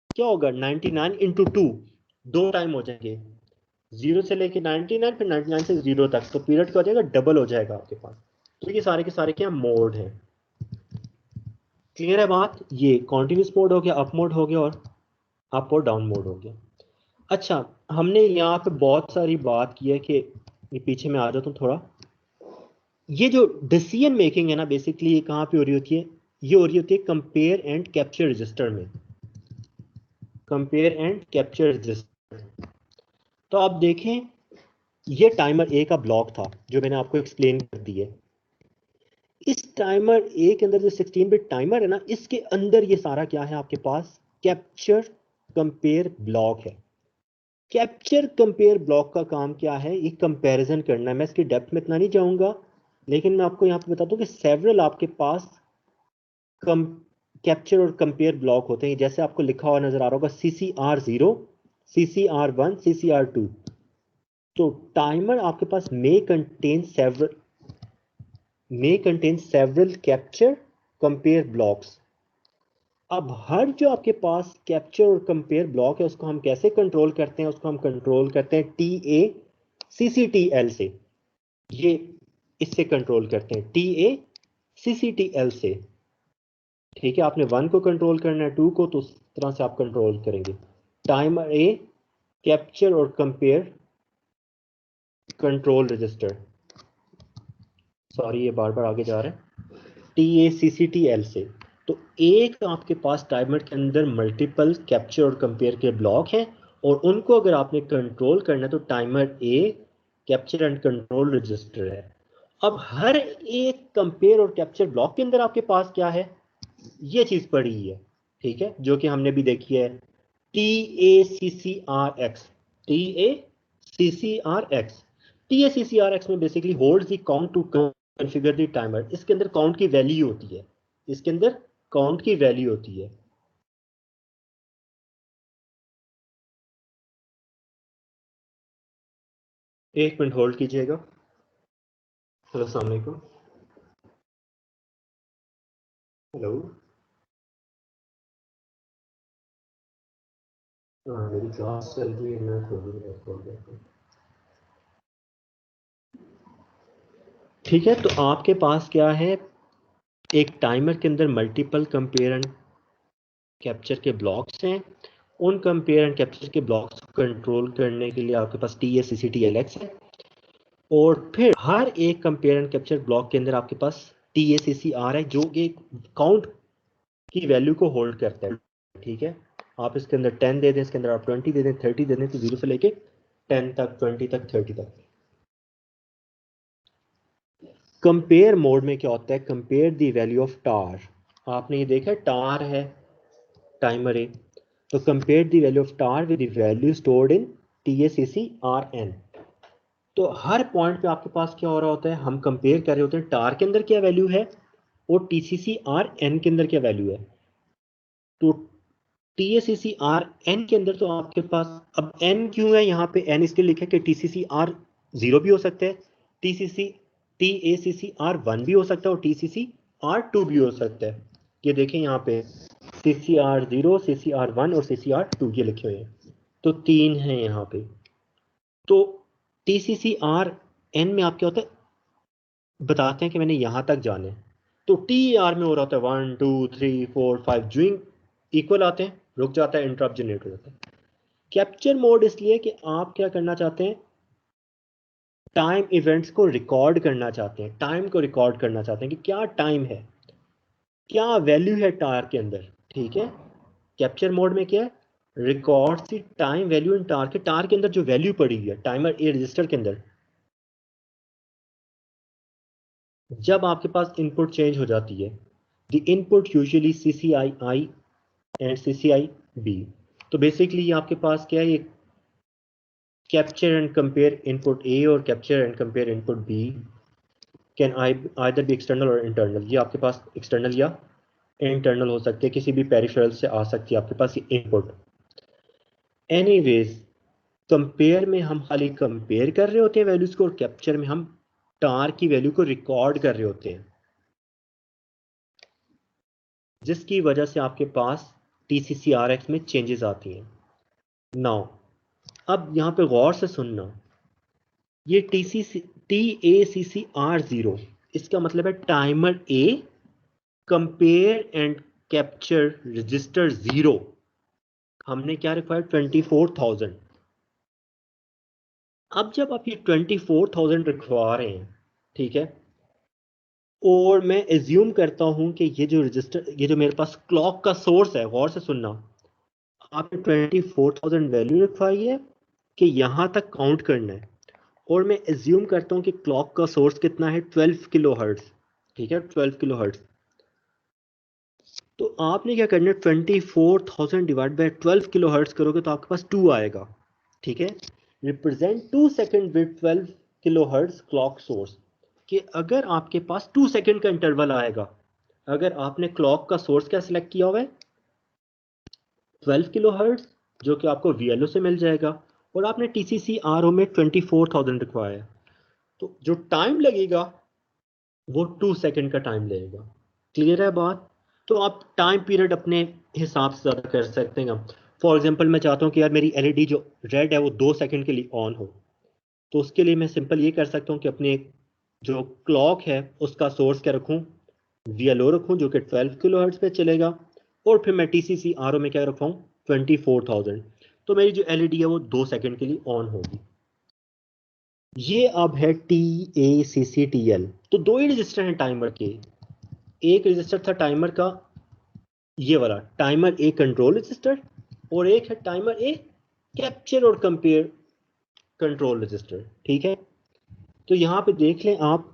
क्या होगा 99 इंटू 2, दो टाइम हो जाएंगे, 0 से लेके 99 फिर 99 से 0 तक, तो पीरियड क्या हो जाएगा डबल हो जाएगा आपके पास। तो ये सारे के सारे क्या मोड है। क्लियर है बात, ये कॉन्टिन्यूस मोड हो गया, अप मोड हो गया और अप और डाउन मोड हो गया। अच्छा हमने यहाँ पे बहुत सारी बात की है कि ये पीछे में आ जाता हूँ थोड़ा, ये जो डिसीजन मेकिंग है ना बेसिकली ये कहाँ पे हो रही होती है, ये हो रही होती है कंपेयर एंड कैप्चर रजिस्टर में, कंपेयर एंड कैप्चर रजिस्टर। तो आप देखें ये टाइमर ए का ब्लॉक था जो मैंने आपको एक्सप्लेन कर दिया। इस टाइमर ए के अंदर जो 16 बिट टाइमर है ना, इसके अंदर ये सारा क्या है आपके पास, कैप्चर कंपेयर ब्लॉक है। कैप्चर कंपेयर ब्लॉक का काम क्या है, ये कंपैरिजन करना है। मैं इसकी डेप्थ में इतना नहीं जाऊंगा, लेकिन मैं आपको यहाँ पे बता दूं कि सेवरल आपके पास कैप्चर और कंपेयर ब्लॉक होते हैं। जैसे आपको लिखा हुआ नजर आ रहा होगा CCR0, CCR1, CCR2। तो टाइमर आपके पास may contain several capture compare blocks। अब हर जो आपके पास कैप्चर और कंपेयर ब्लॉक है उसको हम कैसे कंट्रोल करते हैं, उसको हम कंट्रोल करते हैं TACCTL से, ये इससे कंट्रोल करते हैं TACCTL से। ठीक है, आपने 1 को कंट्रोल करना है, 2 को, तो उस तरह से आप कंट्रोल करेंगे। टाइमर ए कैप्चर और कंपेयर कंट्रोल रजिस्टर, सॉरी ये बार बार आगे जा रहा है, TACCTL से। तो एक आपके पास टाइमर के अंदर मल्टीपल कैप्चर और कंपेयर के ब्लॉक हैं और उनको अगर आपने कंट्रोल करना है तो timer A capture and control register है। अब हर एक कंपेयर और कैप्चर ब्लॉक के अंदर आपके पास क्या है, ये चीज पड़ी है, ठीक है, जो कि हमने भी देखी है, TACCRX। TACCRX TACCRX में basically holds the count to configure the timer. इसके अंदर काउंट की वैल्यू होती है, इसके अंदर काउंट की वैल्यू होती है। एक मिनट होल्ड कीजिएगा। हेलो अस्सलाम वालेकुम। हेलो, हाँ मेरी क्लास चल रही है, मैं खोल रहा। ठीक है, तो आपके पास क्या है, एक टाइमर के अंदर मल्टीपल कंपेयर एंड कैप्चर के ब्लॉक्स हैं। उन कंपेयर एंड कैप्चर के ब्लॉक्स को कंट्रोल करने के लिए आपके पास TACCTLX है और फिर हर एक कंपेयर एंड कैप्चर ब्लॉक के अंदर आपके पास TACCR है जो कि काउंट की वैल्यू को होल्ड करता है। ठीक है, आप इसके अंदर 10 दे दें, इसके अंदर आप 20 दे दें, 30 दे दें, तो 0 से लेके 10 तक, 20 तक, 30 तक। कंपेयर मोड में क्या होता है, कंपेयर द वैल्यू ऑफ टार। आपने ये देखा टार है टाइमर ए, तो compare the value of tar with the value stored in TACCRN। तो हर पॉइंट पे आपके पास क्या हो रहा होता है, हम कंपेयर कर रहे होते हैं टार के अंदर क्या वैल्यू है और TCCRN के अंदर क्या वैल्यू है। तो TACCRN के अंदर तो आपके पास, अब N क्यों है यहाँ पे, N इसलिए लिखा है कि TCCR0 भी हो सकता है, TACCR1 भी हो सकता है और TCCR2 भी हो सकता है। ये देखें यहाँ पे CCR0, CCR1 और CCR2 ये लिखे हुए हैं, तो 3 हैं यहाँ पे। तो TCCRN में आप क्या होता है, बताते हैं कि मैंने यहाँ तक जाना है, तो TR में हो रहा होता है 1 2 3 4 5, ज्वाइन इक्वल आते हैं, रुक जाता है, इंटरप्ट जनरेट हो जाता है। कैप्चर मोड इसलिए कि आप क्या करना चाहते हैं, टाइम इवेंट्स को रिकॉर्ड करना चाहते हैं, टाइम को रिकॉर्ड करना चाहते हैं कि क्या टाइम है, क्या वैल्यू है टार के अंदर। ठीक है, कैप्चर मोड में क्या है, records time value in TAR के अंदर जो वैल्यू पड़ी हुई है टाइमर ए रजिस्टर के अंदर, जब आपके पास इनपुट चेंज हो जाती है, the input usually CCII and CCIB। तो बेसिकली आपके पास क्या है, ये capture and compare input A और capture and compare input B, can either be external or internal. ये आपके पास एक्सटर्नल या इंटरनल हो सकते हैं, किसी भी पेरिफेरल से आ सकती है आपके पास ये इनपुट। एनीवेज कंपेयर में हम खाली कंपेयर कर रहे होते हैं वैल्यूज को, और कैप्चर में हम टार की वैल्यू को रिकॉर्ड कर रहे होते हैं, जिसकी वजह से आपके पास TCCRX में चेंजेस आती हैं। नाउ अब यहां पे गौर से सुनना, ये TACCR0 इसका मतलब है timer A compare and capture register 0। हमने क्या रिक्वायर्ड 24,000। अब जब आप ये 24,000 रिक्वायर हैं, ठीक है, और मैं एज्यूम करता हूं कि ये जो रजिस्टर, ये जो मेरे पास क्लॉक का सोर्स है, गौर से सुनना, आपने 24,000 वैल्यू रखवाई है कि यहां तक काउंट करना है, और मैं एज्यूम करता हूं कि क्लॉक का सोर्स कितना है 12 किलो हर्ट्ज, ठीक है, 12 किलो हर्ट्ज। तो आपने क्या करना है, 24,000 डिवाइड बाय 12 किलो हर्ट्ज करोगे तो आपके पास 2 आएगा, ठीक है। Represent 2 second with 12 kilo hertz clock source, कि अगर आपके पास 2 सेकंड का इंटरवल आएगा, अगर आपने क्लॉक का सोर्स क्या सिलेक्ट किया हुआ है 12 किलो हर्ट्ज, जो कि आपको VLO से मिल जाएगा, और आपने TCCRO में 24,000 रखवाया है, तो जो टाइम लगेगा वो 2 सेकंड का टाइम लगेगा। क्लियर है बात? तो आप टाइम पीरियड अपने हिसाब से ज़्यादा कर सकते हैं। फॉर एग्जांपल मैं चाहता हूँ कि यार मेरी LED जो रेड है वो 2 सेकंड के लिए ऑन हो, तो उसके लिए मैं सिंपल ये कर सकता हूँ कि अपने जो क्लॉक है उसका सोर्स क्या रखूँ, VLO रखूँ, जो कि 12 किलो हर्ट्ज पे चलेगा, और फिर मैं TCCRO में क्या रखूँ 24,000, तो मेरी जो LED है वो 2 सेकंड के लिए ऑन होगी। ये अब है TACCTL। तो दो ही रजिस्टर हैं टाइमर के, एक रजिस्टर था टाइमर का ये वाला टाइमर ए कंट्रोल रजिस्टर, और एक है टाइमर ए कैप्चर और कंपेयर कंट्रोल रजिस्टर, ठीक है। तो यहां पे देख लें आप,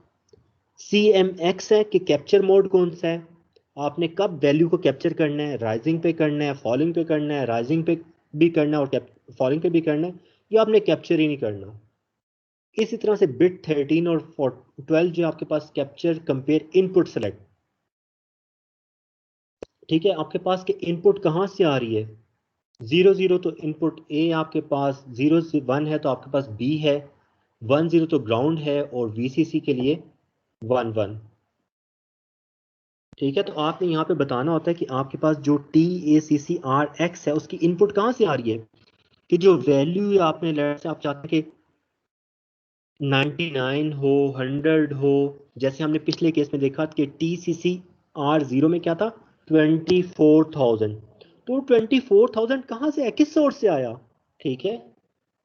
CMX है कि कैप्चर मोड कौन सा है, आपने कब वैल्यू को कैप्चर करना है, राइजिंग पे करना है, फॉलिंग पे करना है, राइजिंग पे भी करना है और फॉलिंग पे भी करना है, या आपने कैप्चर ही नहीं करना। इसी तरह से बिट 13 और 12 जो आपके पास कैप्चर कंपेयर इनपुट सेलेक्ट, ठीक है। आपके पास के इनपुट कहां से आ रही है, 0 0 तो इनपुट ए आपके पास, 0 से 1 है तो आपके पास बी है, 1 0 तो ग्राउंड है, और VCC के लिए 1 1, ठीक है। तो आपने यहाँ पे बताना होता है कि आपके पास जो TACCRX है उसकी इनपुट कहाँ से आ रही है, कि जो वैल्यू आपने लेट से आप चाहते हैं कि 99 हो, 100 हो, जैसे हमने पिछले केस में देखा कि TCCR0 में क्या था 24,000, तो 24,000 कहाँ से है, किस सोर्स से आया, ठीक है।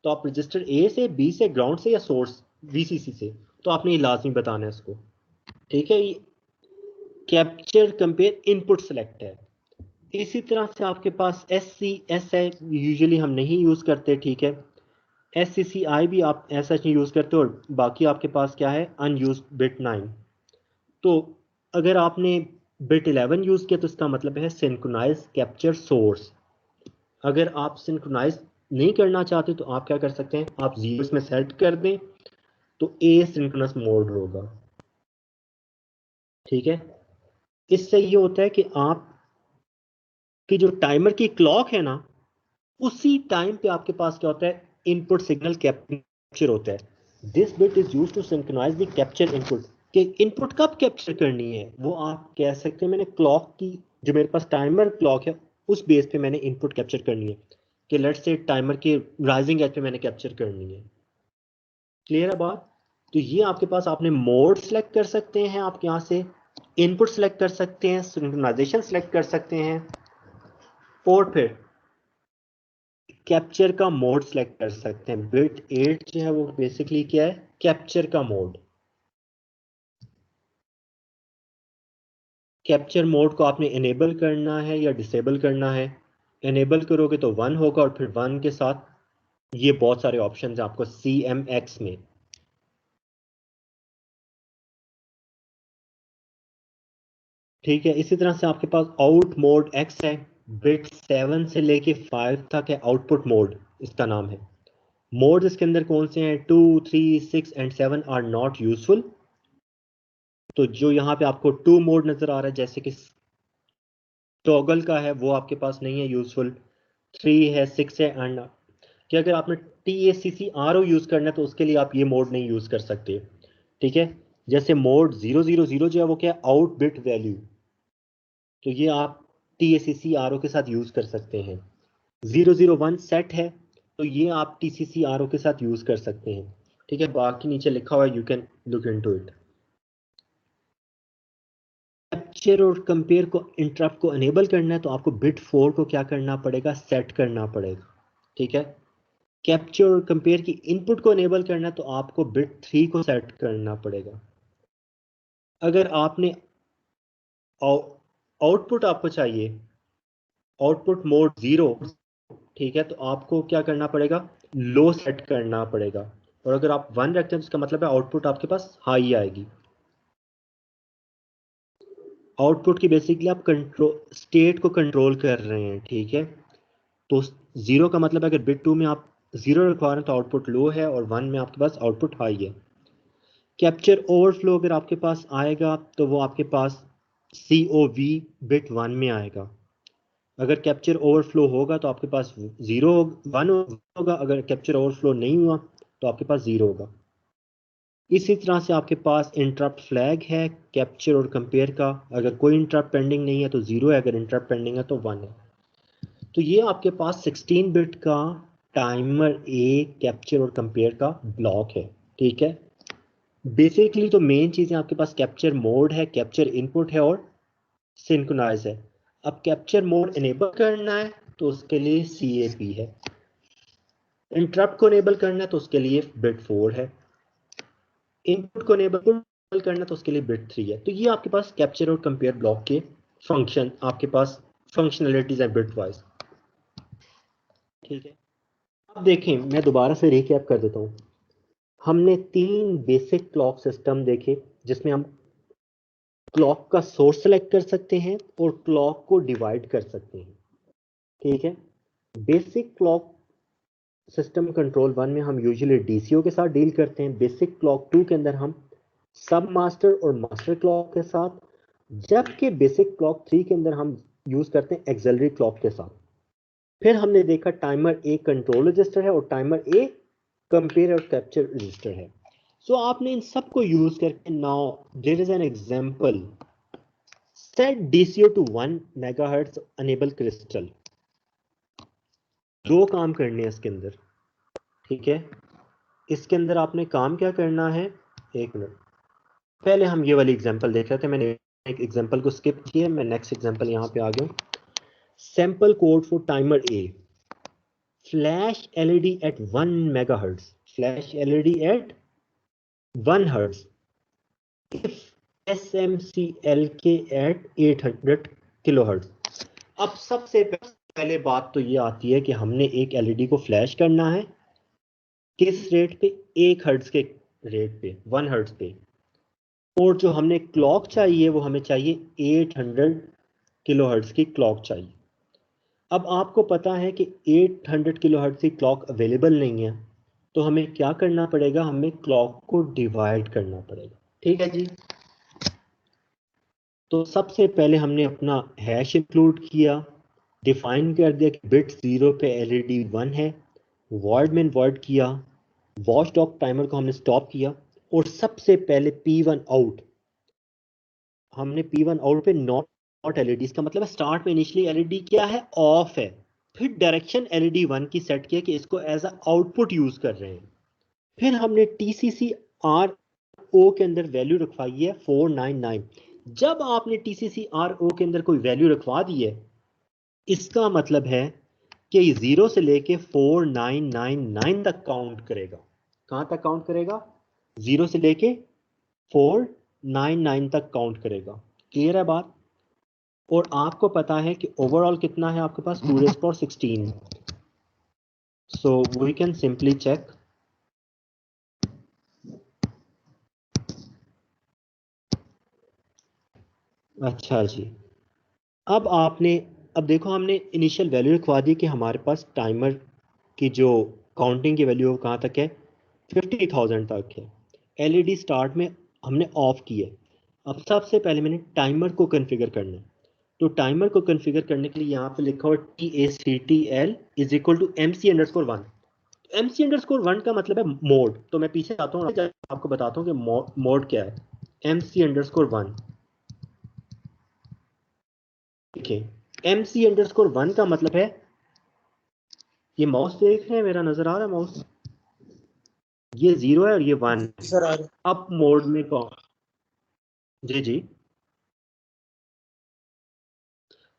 तो आप रजिस्टर ए से, बी से, ग्राउंड से, या सोर्स VCC से, तो आपने ये लाजमी बताना है इसको, ठीक है। कैप्चर कंपेयर इनपुट सेलेक्ट है। इसी तरह से आपके पास SCS है, यूजुअली हम नहीं यूज करते, ठीक है। SCCI भी आप ऐसा नहीं यूज करते, और बाकी आपके पास क्या है अनयूज बिट 9। तो अगर आपने बिट 11 यूज किया तो इसका मतलब है सिंक्रोनाइज कैप्चर सोर्स। अगर आप सिंक्रोनाइज नहीं करना चाहते तो आप क्या कर सकते हैं, आप 0 में सेट कर दें तो ए सिंक्रोनस मोड होगा, ठीक है। इससे ये होता है कि आप की जो टाइमर की क्लॉक है ना, उसी टाइम पे आपके पास क्या होता है इनपुट सिग्नल कैप्चर होता है। This bit is used to synchronize the capture input, कि इनपुट कब कैप्चर करनी है वो आप कह सकते हैं मैंने क्लॉक की, जो मेरे पास टाइमर क्लॉक है उस बेस पे मैंने इनपुट कैप्चर करनी है, कि लेट्स से टाइमर के राइजिंग एज पे मैंने कैप्चर करनी है। क्लियर है बात? तो ये आपके पास, आपने मोड सेलेक्ट कर सकते हैं, आप यहाँ से इनपुट सेलेक्ट कर सकते हैं, सिंक्रोनाइजेशन सेलेक्ट कर सकते हैं, और फिर कैप्चर का मोड सेलेक्ट कर सकते हैं। बिट 8 जो है वो बेसिकली क्या है, कैप्चर का मोड। कैप्चर मोड को आपने इनेबल करना है या डिसेबल करना है। इनेबल करोगे तो 1 होगा, और फिर 1 के साथ ये बहुत सारे ऑप्शन हैं आपको CMX में, ठीक है। इसी तरह से आपके पास आउट मोड X है, बिट 7 से लेके 5 तक है आउटपुट मोड, इसका नाम है। मोड इसके अंदर कौन से हैं, 2 3 6 एंड 7 आर नॉट यूजफुल, तो जो यहाँ पे आपको 2 मोड नजर आ रहा है, जैसे कि टॉगल का है, वो आपके पास नहीं है यूजफुल। 3 है, 6 है, एंड कि अगर आपने TACCRO यूज करना है तो उसके लिए आप ये मोड नहीं यूज कर सकते। ठीक है, जैसे मोड 000 जो है वो क्या है, आउट बिट वैल्यू, तो ये आप TACCRO के साथ यूज कर सकते हैं। 001 सेट है, तो ये आप TCCRO के साथ यूज कर सकते हैं। ठीक है, बाकी नीचे लिखा हुआ है, you can look into it. Capture और कंपेयर को, इंटरप्ट को अनेबल करना है तो आपको बिट 4 को क्या करना पड़ेगा, सेट करना पड़ेगा। ठीक है, कैप्चर और कंपेयर की इनपुट को अनेबल करना है तो आपको बिट 3 को सेट करना पड़ेगा। अगर आपने आउटपुट आपको चाहिए, आउटपुट मोड 0, ठीक है, तो आपको क्या करना पड़ेगा, लो सेट करना पड़ेगा। और अगर आप 1 रखते हैं तो इसका मतलब है आउटपुट आपके पास हाई आएगी। आउटपुट की बेसिकली आप कंट्रोल, स्टेट को कंट्रोल कर रहे हैं। ठीक है, तो 0 का मतलब है अगर बिट 2 में आप 0 रखवा रहे हैं तो आउटपुट लो है, और 1 में आपके पास आउटपुट हाई है। कैप्चर ओवरफ्लो अगर आपके पास आएगा तो वो आपके पास COV बिट 1 में आएगा। अगर कैप्चर ओवरफ्लो होगा तो आपके पास 1 होगा, अगर कैप्चर ओवरफ्लो नहीं हुआ तो आपके पास 0 होगा। इसी तरह से आपके पास इंटरप्ट फ्लैग है कैप्चर और कंपेयर का, अगर कोई इंटरप्ट पेंडिंग नहीं है तो 0 है, अगर इंटरप्ट पेंडिंग है तो 1 है। तो ये आपके पास 16 बिट का टाइमर ए कैप्चर और कंपेयर का ब्लॉक है। ठीक है, बेसिकली तो मेन चीज़ें आपके पास कैप्चर मोड है, कैप्चर इनपुट है, और सिंक्रोनाइज है। अब कैप्चर मोड इनेबल करना है तो उसके लिए CAP है, इंटरप्ट को इनेबल करना है तो उसके लिए बिट 4 है, इनपुट को इनेबल करना तो उसके लिए बिट 3 है। तो ये आपके पास कैप्चर और कंपेयर ब्लॉक के फंक्शन, आपके पास फंक्शनलिटीज है बिट वाइज। ठीक है, अब देखें, मैं दोबारा से रिकैप कर देता हूँ। हमने 3 बेसिक क्लॉक सिस्टम देखे, जिसमें हम क्लॉक का सोर्स सेलेक्ट कर सकते हैं और क्लॉक को डिवाइड कर सकते हैं। ठीक है, बेसिक क्लॉक सिस्टम कंट्रोल 1 में हम यूजुअली DCO के साथ डील करते हैं। बेसिक क्लॉक 2 के अंदर हम सब मास्टर और मास्टर क्लॉक के साथ, जबकि बेसिक क्लॉक 3 के अंदर हम यूज करते हैं एक्सिलरी क्लॉक के साथ। फिर हमने देखा टाइमर ए कंट्रोल रजिस्टर है और टाइमर ए कंपेयर और कैप्चर रजिस्टर है। सो आपने इन सबको यूज करके, now there is an example, set DCO to 1 megahertz enable crystal. 2 काम करने हैं इसके अंदर। ठीक है, इसके अंदर आपने काम क्या करना है, एक मिनट, पहले हम ये वाली एग्जांपल देख रहे थे, मैंने एक एग्जांपल को स्किप किया, मैं नेक्स्ट एग्जांपल यहाँ पे आ गया। Sample code for timer A, flash LED at 1 megahertz, flash LED at 1 hertz, if SMCLK at 800 kilohertz। अब सबसे पहले बात तो ये आती है कि हमने एक LED को फ्लैश करना है किस रेट पे, 1 हर्ट्ज के रेट पे, 1 हर्ट्ज पे, और जो हमने क्लॉक चाहिए वो हमें चाहिए 800 किलोहर्ट्ज की क्लॉक चाहिए। अब आपको पता है कि 800 किलोहर्ट्ज की क्लॉक अवेलेबल नहीं है, तो हमें क्या करना पड़ेगा, हमें क्लॉक को डिवाइड करना पड़ेगा। ठीक है जी, तो सबसे पहले हमने अपना हैश इंक्लूड किया, डिफाइन कर दिया कि बिट 0 पे LED 1 है, वॉइड में वॉइड किया, वॉच डॉग टाइमर को हमने स्टॉप किया, और सबसे पहले P1 आउट, हमने P1 आउट पे नॉट LED, इसका मतलब है स्टार्ट में इनिशियली LED क्या है, ऑफ है। फिर डायरेक्शन LED 1 की सेट किया कि इसको एज अ आउटपुट यूज कर रहे हैं। फिर हमने TCCRO के अंदर वैल्यू रखवाई है 499। जब आपने TCCRO के अंदर कोई वैल्यू रखवा दी है, इसका मतलब है कि ये 0 से लेके 4999 तक काउंट करेगा। कहां तक काउंट करेगा, 0 से लेके 499 तक काउंट करेगा। क्लियर है बात? और आपको पता है कि ओवरऑल कितना है आपके पास, 2⁻16। So we can simply check. अच्छा जी, अब देखो, हमने इनिशियल वैल्यू लिखवा दी कि हमारे पास टाइमर की जो काउंटिंग की वैल्यू कहाँ तक है, 50,000 तक है। LED स्टार्ट में हमने ऑफ की है। अब सबसे पहले मैंने टाइमर को कॉन्फ़िगर करना है। तो टाइमर को कॉन्फ़िगर करने के लिए यहाँ पे लिखा हुआ TACTL is equal to MC_1। MC_1 का मतलब है मोड। तो मैं पीछे आता हूँ, आपको बताता हूँ कि मोड क्या है। MC_1 देखिए, MC_1 का मतलब है, ये माउस देख रहे हैं, मेरा नजर आ रहा है माउस, ये 0 है और ये 1 जी सर, आ रहे। अप मोड में कौन। जी जी,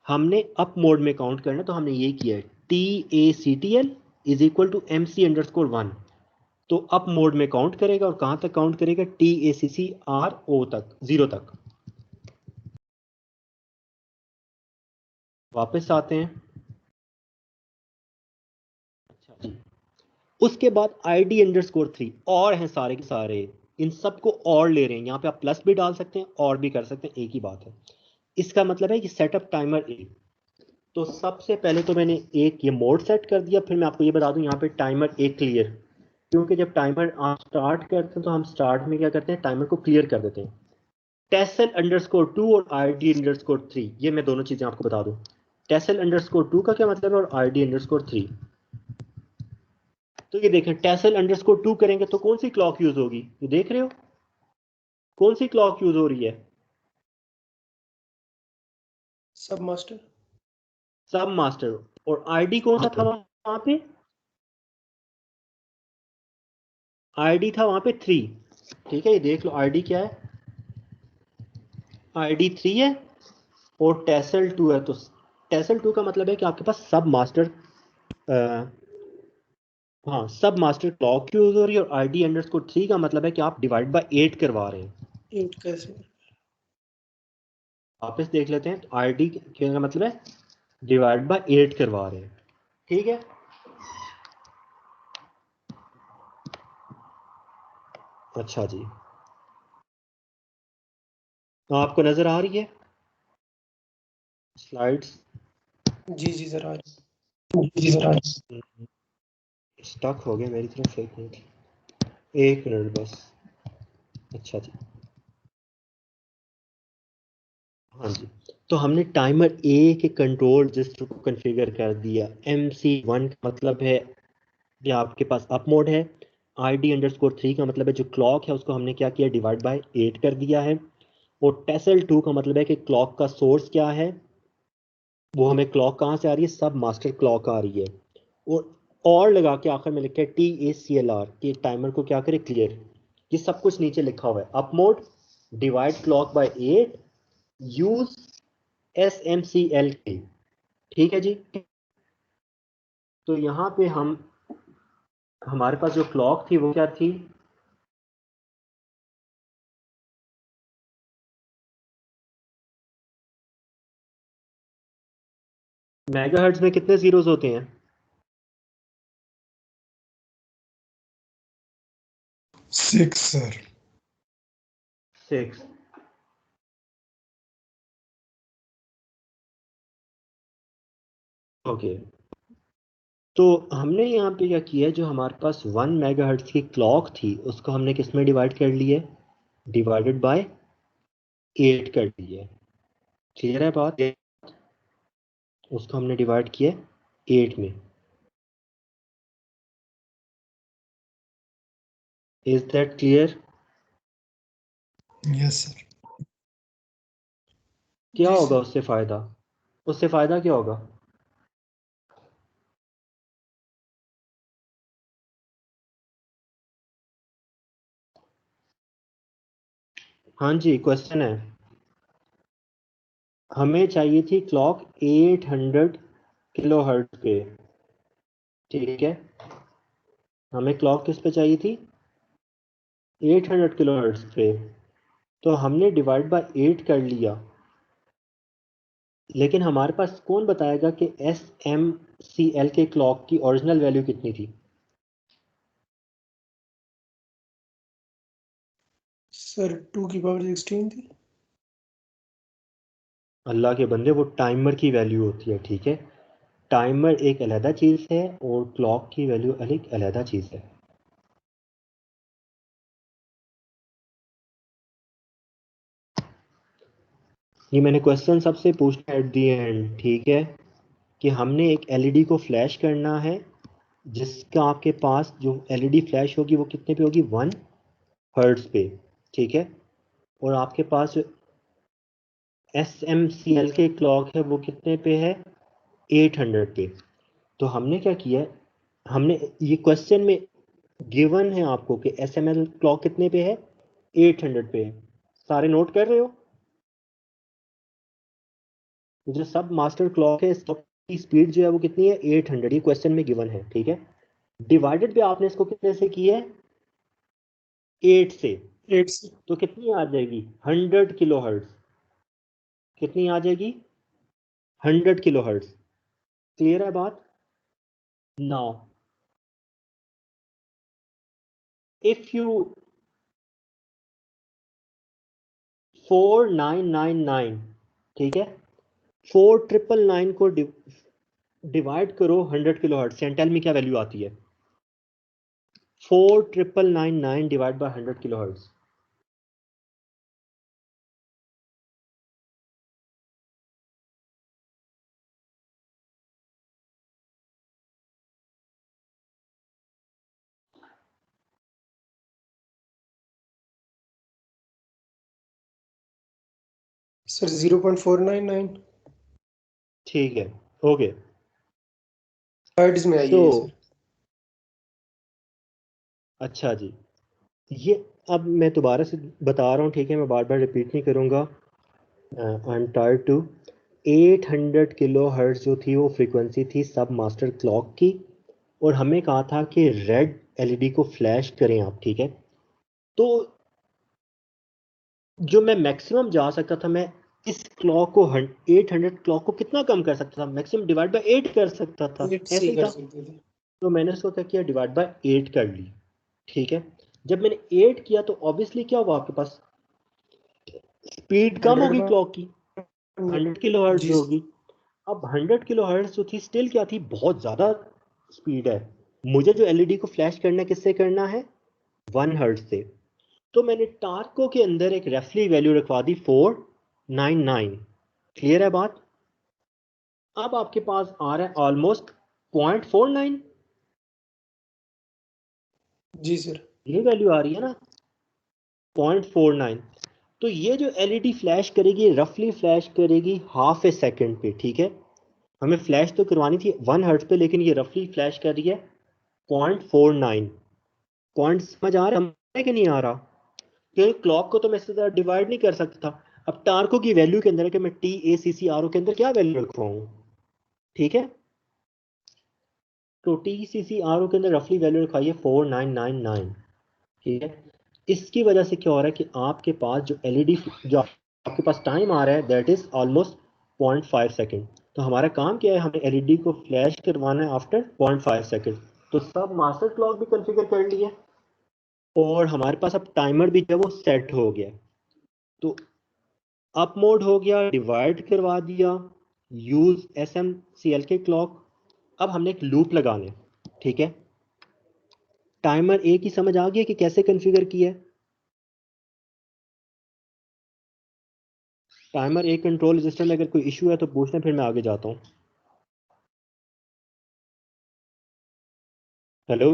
हमने अप मोड में काउंट करना, तो हमने ये किया है TACTL is equal to MC_1। तो अप मोड में काउंट करेगा, और कहां तक काउंट करेगा, TACCRO तक, 0 तक। वापस आते हैं। अच्छा जी, उसके बाद ID_3 और हैं सारे के सारे, इन सबको और ले रहे हैं। यहाँ पे आप प्लस भी डाल सकते हैं और भी कर सकते हैं, एक ही बात है। इसका मतलब है कि सेटअप टाइमर ए। तो सबसे पहले तो मैंने एक ये मोड सेट कर दिया, फिर मैं आपको ये बता दूं यहाँ पे टाइमर ए क्लियर, क्योंकि जब टाइमर आप स्टार्ट करते हैं तो हम स्टार्ट में क्या करते हैं, टाइमर को क्लियर कर देते हैं। Tessel_2 और ID_3, ये मैं दोनों चीजें आपको बता दूं। Tessel_2 का क्या मतलब है और ID_3। तो ये देखें, Tessel_2 करेंगे तो कौन सी क्लॉक यूज होगी, ये देख रहे हो, कौन सी क्लॉक यूज हो रही है, सब मास्टर। सब मास्टर। और आईडी कौन सा था वहां पे, आईडी था वहां पे 3। ठीक है, ये देख लो आईडी क्या है, आईडी 3 है और Tessel_2 है। तो Tessel_2 का मतलब है कि आपके पास सब मास्टर, हाँ, सब मास्टर क्लॉक यूज हो रही है। और ID_3 का मतलब है कि आप डिवाइड बाय 8 करवा रहे हैं। 8 कैसे? वापस देख लेते हैं, तो आईडी का मतलब है डिवाइड बाय 8 करवा रहे हैं। ठीक है, अच्छा जी, तो आपको नजर आ रही है स्लाइड्स। जी जी सर, आ रहे। जी सर, आ रहे। स्टक हो गया मेरी तरफ से, एक मिनट बस। अच्छा जी, हाँ जी, तो हमने टाइमर ए के कंट्रोल रजिस्टर को कॉन्फ़िगर कर दिया। MC_1 का मतलब है कि आपके पास अप मोड है। ID_3 का मतलब है जो क्लॉक है उसको हमने क्या किया, डिवाइड बाय 8 कर दिया है। और Tessel_2 का मतलब है कि क्लॉक का सोर्स क्या है, वो हमें क्लॉक कहाँ से आ रही है, सब मास्टर क्लॉक आ रही है। और लगा के आखिर में लिखा है TACLR, कि टाइमर को क्या करे, क्लियर। ये सब कुछ नीचे लिखा हुआ है, up mode, divide clock by 8, use SMCLK। ठीक है जी। तो यहाँ पे हम, हमारे पास जो क्लॉक थी वो क्या थी, मेगाहर्ट्ज में कितने जीरोस होते हैं, 6 सर। 6। ओके, तो हमने यहाँ पे क्या किया है, जो हमारे पास 1 मेगाहर्ट्ज की क्लॉक थी उसको हमने किस में डिवाइड कर लिया है, डिवाइडेड बाय 8 कर दिया है। क्लियर है बात, उसको हमने डिवाइड किया 8 में। Is that clear. Yes sir. क्या जी होगा सर। उससे फायदा, उससे फायदा क्या होगा, हाँ जी, क्वेश्चन है। हमें चाहिए थी क्लॉक 800 किलोहर्ट्ज पे। ठीक है, हमें क्लॉक किस पे चाहिए थी, 800 किलोहर्ट्ज पे। तो हमने डिवाइड बाय 8 कर लिया, लेकिन हमारे पास कौन बताएगा कि SMCL के क्लॉक की ओरिजिनल वैल्यू कितनी थी। सर 2 की पावर 16 थी। अल्लाह के बंदे, वो टाइमर की वैल्यू होती है। ठीक है, टाइमर एक अलहदा चीज़ है और क्लॉक की वैल्यू अलग अलहदा चीज़ है। ये मैंने क्वेश्चन सबसे पूछा एट दी एंड, ठीक है, कि हमने एक एलईडी को फ्लैश करना है जिसका आपके पास जो एलईडी फ्लैश होगी वो कितने पे होगी, 1 हर्ट्ज पे, ठीक है, और आपके पास जो SMCL के क्लॉक है वो कितने पे है, 800 पे। तो हमने क्या किया है, हमने ये क्वेश्चन में गिवन है आपको कि SML क्लॉक कितने पे है, 800 पे है। सारे नोट कर रहे हो? जो सब मास्टर क्लॉक है इसकी स्पीड जो है वो कितनी है, 800, ये क्वेश्चन में गिवन है, ठीक है। डिवाइडेड पे आपने इसको कितने से किया है, 8 से, 8 से। तो कितनी आ जाएगी, 100 किलो हर्ट्ज। कितनी आ जाएगी, 100 किलो हर्ट्ज। क्लियर है बात? नाउ इफ यू 4999, ठीक है, 4999 को डिवाइड करो 100 किलो हर्ट्ज से, टेल मी क्या वैल्यू आती है, 4999 divide by 100 kilo hertz. Sir 0.499 ठीक है, ओके। हर्ट्ज में आई है ये सर। अच्छा जी, ये अब मैं दोबारा से बता रहा हूँ, ठीक है, मैं बार बार रिपीट नहीं करूँगा। I am tired to 800 kilo hertz जो थी वो फ्रीक्वेंसी थी सब मास्टर क्लॉक की, और हमें कहा था कि रेड एलईडी को फ्लैश करें आप, ठीक है। तो जो मैं मैक्सिमम जा सकता था, मैं इस क्लॉक को 800 क्लॉक को कितना कम कर सकता था, मैक्सिमम डिवाइड बाय 8 कर सकता था, 8 ऐसे से ही कर था। सकते थे। तो मैंने उसको क्या किया, डिवाइड बाय 8 कर ली, ठीक है। जब मैंने 8 किया तो ऑब्वियसली क्या हुआ, आपके पास स्पीड कम 100 होगी बार क्लॉक की, 100 किलो हर्ट्ज जी होगी। अब 100 किलो हर्ट्ज जो थी स्टिल क्या थी, बहुत ज़्यादा स्पीड है। मुझे जो एलईडी को फ्लैश करना है किससे करना है, 1 हर्ट्ज से। तो मैंने टार्को के अंदर एक रेफली वैल्यू रखवा दी 499। क्लियर है बात? अब आपके पास आ रहा है ऑलमोस्ट 0.49, जी सर। ये वैल्यू आ रही है ना, 0.49। तो ये जो एलईडी फ्लैश करेगी रफली फ्लैश करेगी हाफ ए सेकेंड पे, ठीक है। हमें फ्लैश तो करवानी थी 1 हर्ट्ज पे, लेकिन ये रफली फ्लैश कर रही है 0.49। पॉइंट समझ आ रहा है कि नहीं आ रहा? क्योंकि क्लॉक को तो मैं इससे ज़्यादा डिवाइड नहीं कर सकता। अब टार्को की वैल्यू के अंदर है कि मैं TACCRO के अंदर क्या वैल्यू रखवाऊँ, ठीक है। तो TCCRO के अंदर रफली वैल्यू रखवाइए 4999, ठीक है। इसकी वजह से क्या हो रहा है कि आपके पास जो एलईडी जो आपके पास टाइम आ रहा है दैट इज ऑलमोस्ट 0.5 सेकेंड। तो हमारा काम क्या है, हमें एलईडी को फ्लैश करवाना है आफ्टर 0.5 सेकेंड। तो सब मास्टर क्लॉक भी कॉन्फ़िगर कर लिया और हमारे पास अब टाइमर भी जो है वो सेट हो गया। तो अप मोड हो गया, डिवाइड करवा दिया, यूज SMCL के क्लॉक। अब हमने एक लूप लगाने, ठीक है। टाइमर एक ही समझ आ गया कि कैसे कॉन्फ़िगर किया है। टाइमर एक कंट्रोल रजिस्टर में अगर कोई इशू है तो पूछना, फिर मैं आगे जाता हूँ। हेलो,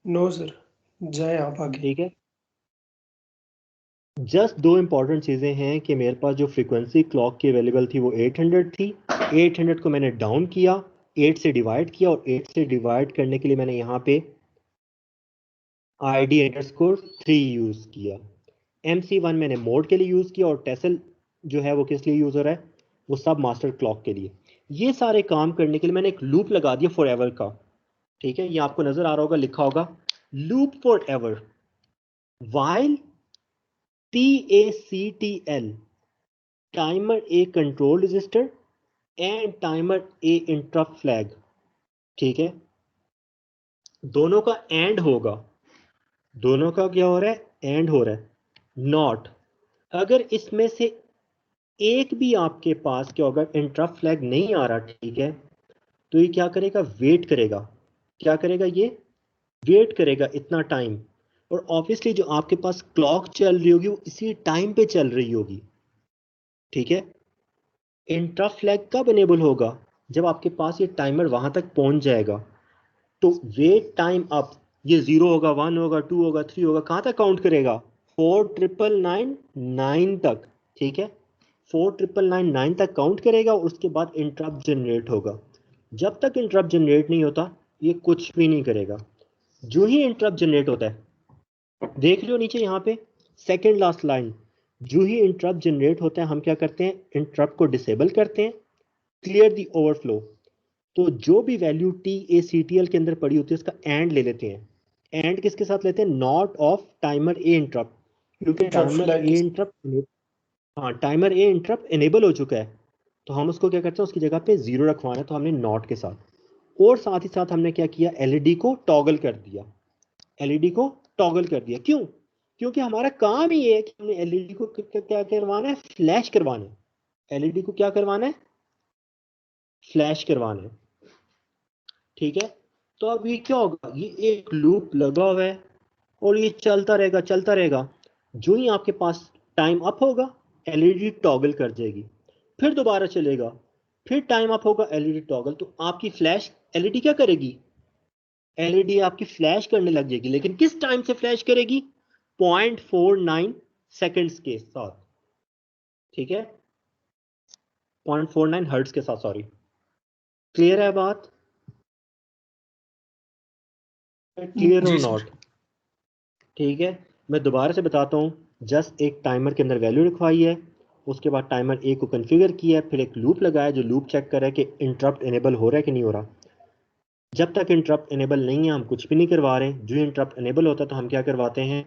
नो सर, जाए आप आगे। ठीक है। जस्ट दो इंपॉर्टेंट चीज़ें हैं कि मेरे पास जो फ्रीक्वेंसी क्लॉक की अवेलेबल थी वो 800 थी। 800 को मैंने डाउन किया, 8 से डिवाइड किया, और 8 से डिवाइड करने के लिए मैंने यहाँ पे ID_3 यूज़ किया। MC1 मैंने मोड के लिए यूज़ किया, और टेसल जो है वो किस लिए यूज़ हो रहा है, वो सब मास्टर क्लॉक के लिए। ये सारे काम करने के लिए मैंने एक लूप लगा दिया फॉर एवर का, ठीक है। ये आपको नज़र आ रहा होगा, लिखा होगा loop for ever while TACTL timer A control register and timer A interrupt flag, ठीक है। दोनों का एंड होगा, दोनों का क्या हो रहा है, एंड हो रहा है। नॉट, अगर इसमें से एक भी आपके पास क्या होगा, इंटरप्ट फ्लैग नहीं आ रहा, ठीक है, तो ये क्या करेगा, वेट करेगा। क्या करेगा ये, वेट करेगा इतना टाइम। और ऑब्वियसली जो आपके पास क्लॉक चल रही होगी वो इसी टाइम पे चल रही होगी, ठीक है। इंटरप्ट फ्लैग कब इनेबल होगा? जब आपके पास ये टाइमर वहां तक पहुंच जाएगा। तो वेट टाइम अप, ये 0 होगा, 1 होगा, 2 होगा, 3 होगा, कहां तक काउंट करेगा? 4999 तक, ठीक है। 4999 तक काउंट करेगा और उसके बाद इंटरप्ट जनरेट होगा। जब तक इंटरप्ट जनरेट नहीं होता ये कुछ भी नहीं करेगा। जो ही इंटरप्ट जनरेट होता है, देख लो नीचे यहाँ पे सेकंड लास्ट लाइन, जो ही इंटरप्ट जनरेट होता है हम क्या करते हैं, इंटरप्ट को डिसेबल करते हैं, क्लियर दी ओवरफ्लो। तो जो भी value T A C T L के अंदर पड़ी होती है उसका एंड ले लेते हैं। एंड किसके साथ लेते हैं? Not of timer A interrupt, क्योंकि टाइमर ए इंटरप्ट, हाँ टाइमर ए इंटरप्ट इनेबल हो चुका है। तो हम उसको क्या करते हैं, उसकी जगह पे 0 रखवाना है, तो हमने नॉट के साथ। और साथ ही साथ हमने क्या किया, एलईडी को टॉगल कर दिया। एलईडी को टॉगल कर दिया, क्यों? क्योंकि हमारा काम ही है कि हमने एलईडी को क्या करवाना है, फ्लैश करवाना है। एलईडी को क्या करवाना है? फ्लैश करवाना है, ठीक है। तो अब ये क्या होगा, ये एक लूप लगा हुआ है और ये चलता रहेगा चलता रहेगा। जो ही आपके पास टाइम अप होगा एलईडी टॉगल कर जाएगी, फिर दोबारा चलेगा, फिर टाइम अप होगा एलईडी टॉगल, तो आपकी फ्लैश एलईडी क्या करेगी, एलईडी आपकी फ्लैश करने लग जाएगी। लेकिन किस टाइम से फ्लैश करेगी? 0.49 सेकेंड्स के साथ, ठीक है, 0.49 हर्ट्ज के साथ, सॉरी। क्लियर है बात? क्लियर और जी सर। नॉट? ठीक है, मैं दोबारा से बताता हूँ। जस्ट एक टाइमर के अंदर वैल्यू लिखवाई है, उसके बाद टाइमर ए को कॉन्फ़िगर किया है, फिर एक लूप लगाया जो लूप चेक कर रहा है कि इंटरप्ट इनेबल हो रहा है कि नहीं हो रहा। जब तक इंटरप्ट इनेबल नहीं है हम कुछ भी नहीं करवा रहे। जो इंटरप्ट इनेबल होता है तो हम क्या करवाते हैं,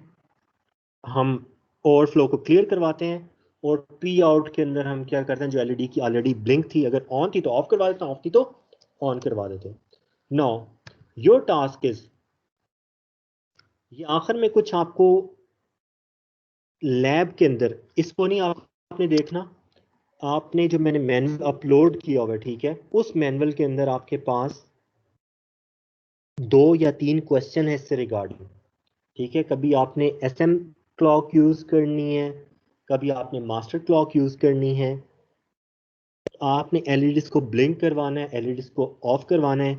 हम ओवरफ्लो को क्लियर करवाते हैं। और पी आउट के अंदर हम क्या करते हैं, जो एलईडी की ऑलरेडी ब्लिंक थी, अगर ऑन थी तो ऑफ करवा देते हैं, ऑफ थी तो ऑन करवा देते हैं। नाउ योर टास्क इज, ये आखिर में कुछ आपको लैब के अंदर, इसको नहीं आपने देखना, आपने जो मैंने मैनुअल अपलोड किया हुआ है, ठीक है, उस मैनुअल के अंदर आपके पास 2 या 3 क्वेश्चन है इससे रिगार्डिंग, ठीक है। कभी आपने एसएम क्लॉक यूज करनी है, कभी आपने मास्टर क्लॉक यूज करनी है, आपने एलईडीज को ब्लिंक करवाना है, एलईडीज को ऑफ करवाना है,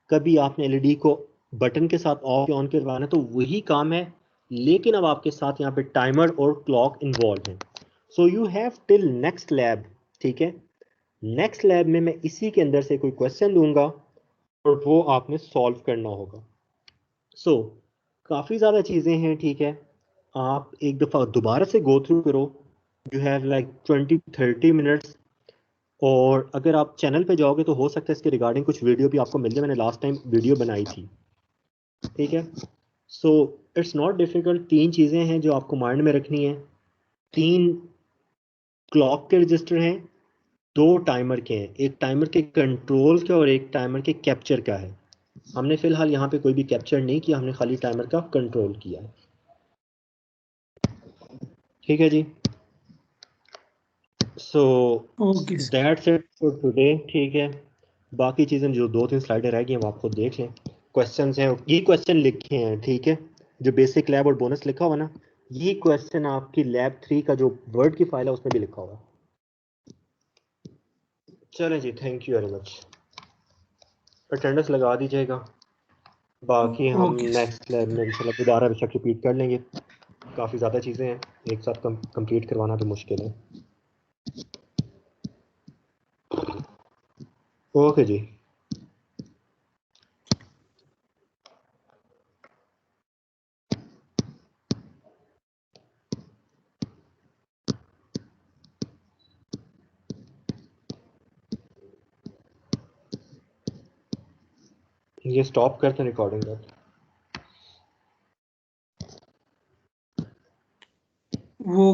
कभी आपने एलईडी को बटन के साथ ऑफ ऑन करवाना है, तो वही काम है। लेकिन अब आपके साथ यहाँ पे टाइमर और क्लॉक इन्वॉल्व है। So you have till next lab, ठीक है। नेक्स्ट लैब में मैं इसी के अंदर से कोई क्वेश्चन दूंगा और वो आपने सॉल्व करना होगा। सो काफ़ी ज़्यादा चीज़ें हैं, ठीक है। आप एक दफ़ा दोबारा से गो थ्रू करो। You have like 20-30 minutes. और अगर आप चैनल पे जाओगे तो हो सकता है इसके रिगार्डिंग कुछ वीडियो भी आपको मिल जाए, मैंने लास्ट टाइम वीडियो बनाई थी, ठीक है। So it's not difficult. 3 चीज़ें हैं जो आपको माइंड में रखनी है। 3 क्लॉक के रजिस्टर हैं, 2 टाइमर के हैं, एक टाइमर के कंट्रोल का और एक टाइमर के कैप्चर का है। हमने फिलहाल यहाँ पे कोई भी कैप्चर नहीं किया, हमने खाली टाइमर का कंट्रोल किया है, ठीक है जी। So okay sir. That's it for today, ठीक है। बाकी चीज़ें जो 2-3 स्लाइडें रह गई हैं वो आपको देख लें। क्वेश्चंस हैं, ये क्वेश्चन लिखे हैं, ठीक है, जो बेसिक लैब और बोनस लिखा हुआ ना, ये क्वेश्चन आपकी लैब 3 का जो वर्ड की फाइल है उसमें भी लिखा हुआ है। चलें जी, thank you very much. Attendance लगा दीजिएगा। बाकी हम ओके सर। नेक्स्ट लैब में इंशाल्लाह दोबारा बेशक रिपीट कर लेंगे। काफ़ी ज़्यादा चीज़ें हैं, एक साथ कंप्लीट करवाना तो मुश्किल है। ओके जी। ये स्टॉप करते हैं रिकॉर्डिंग। वो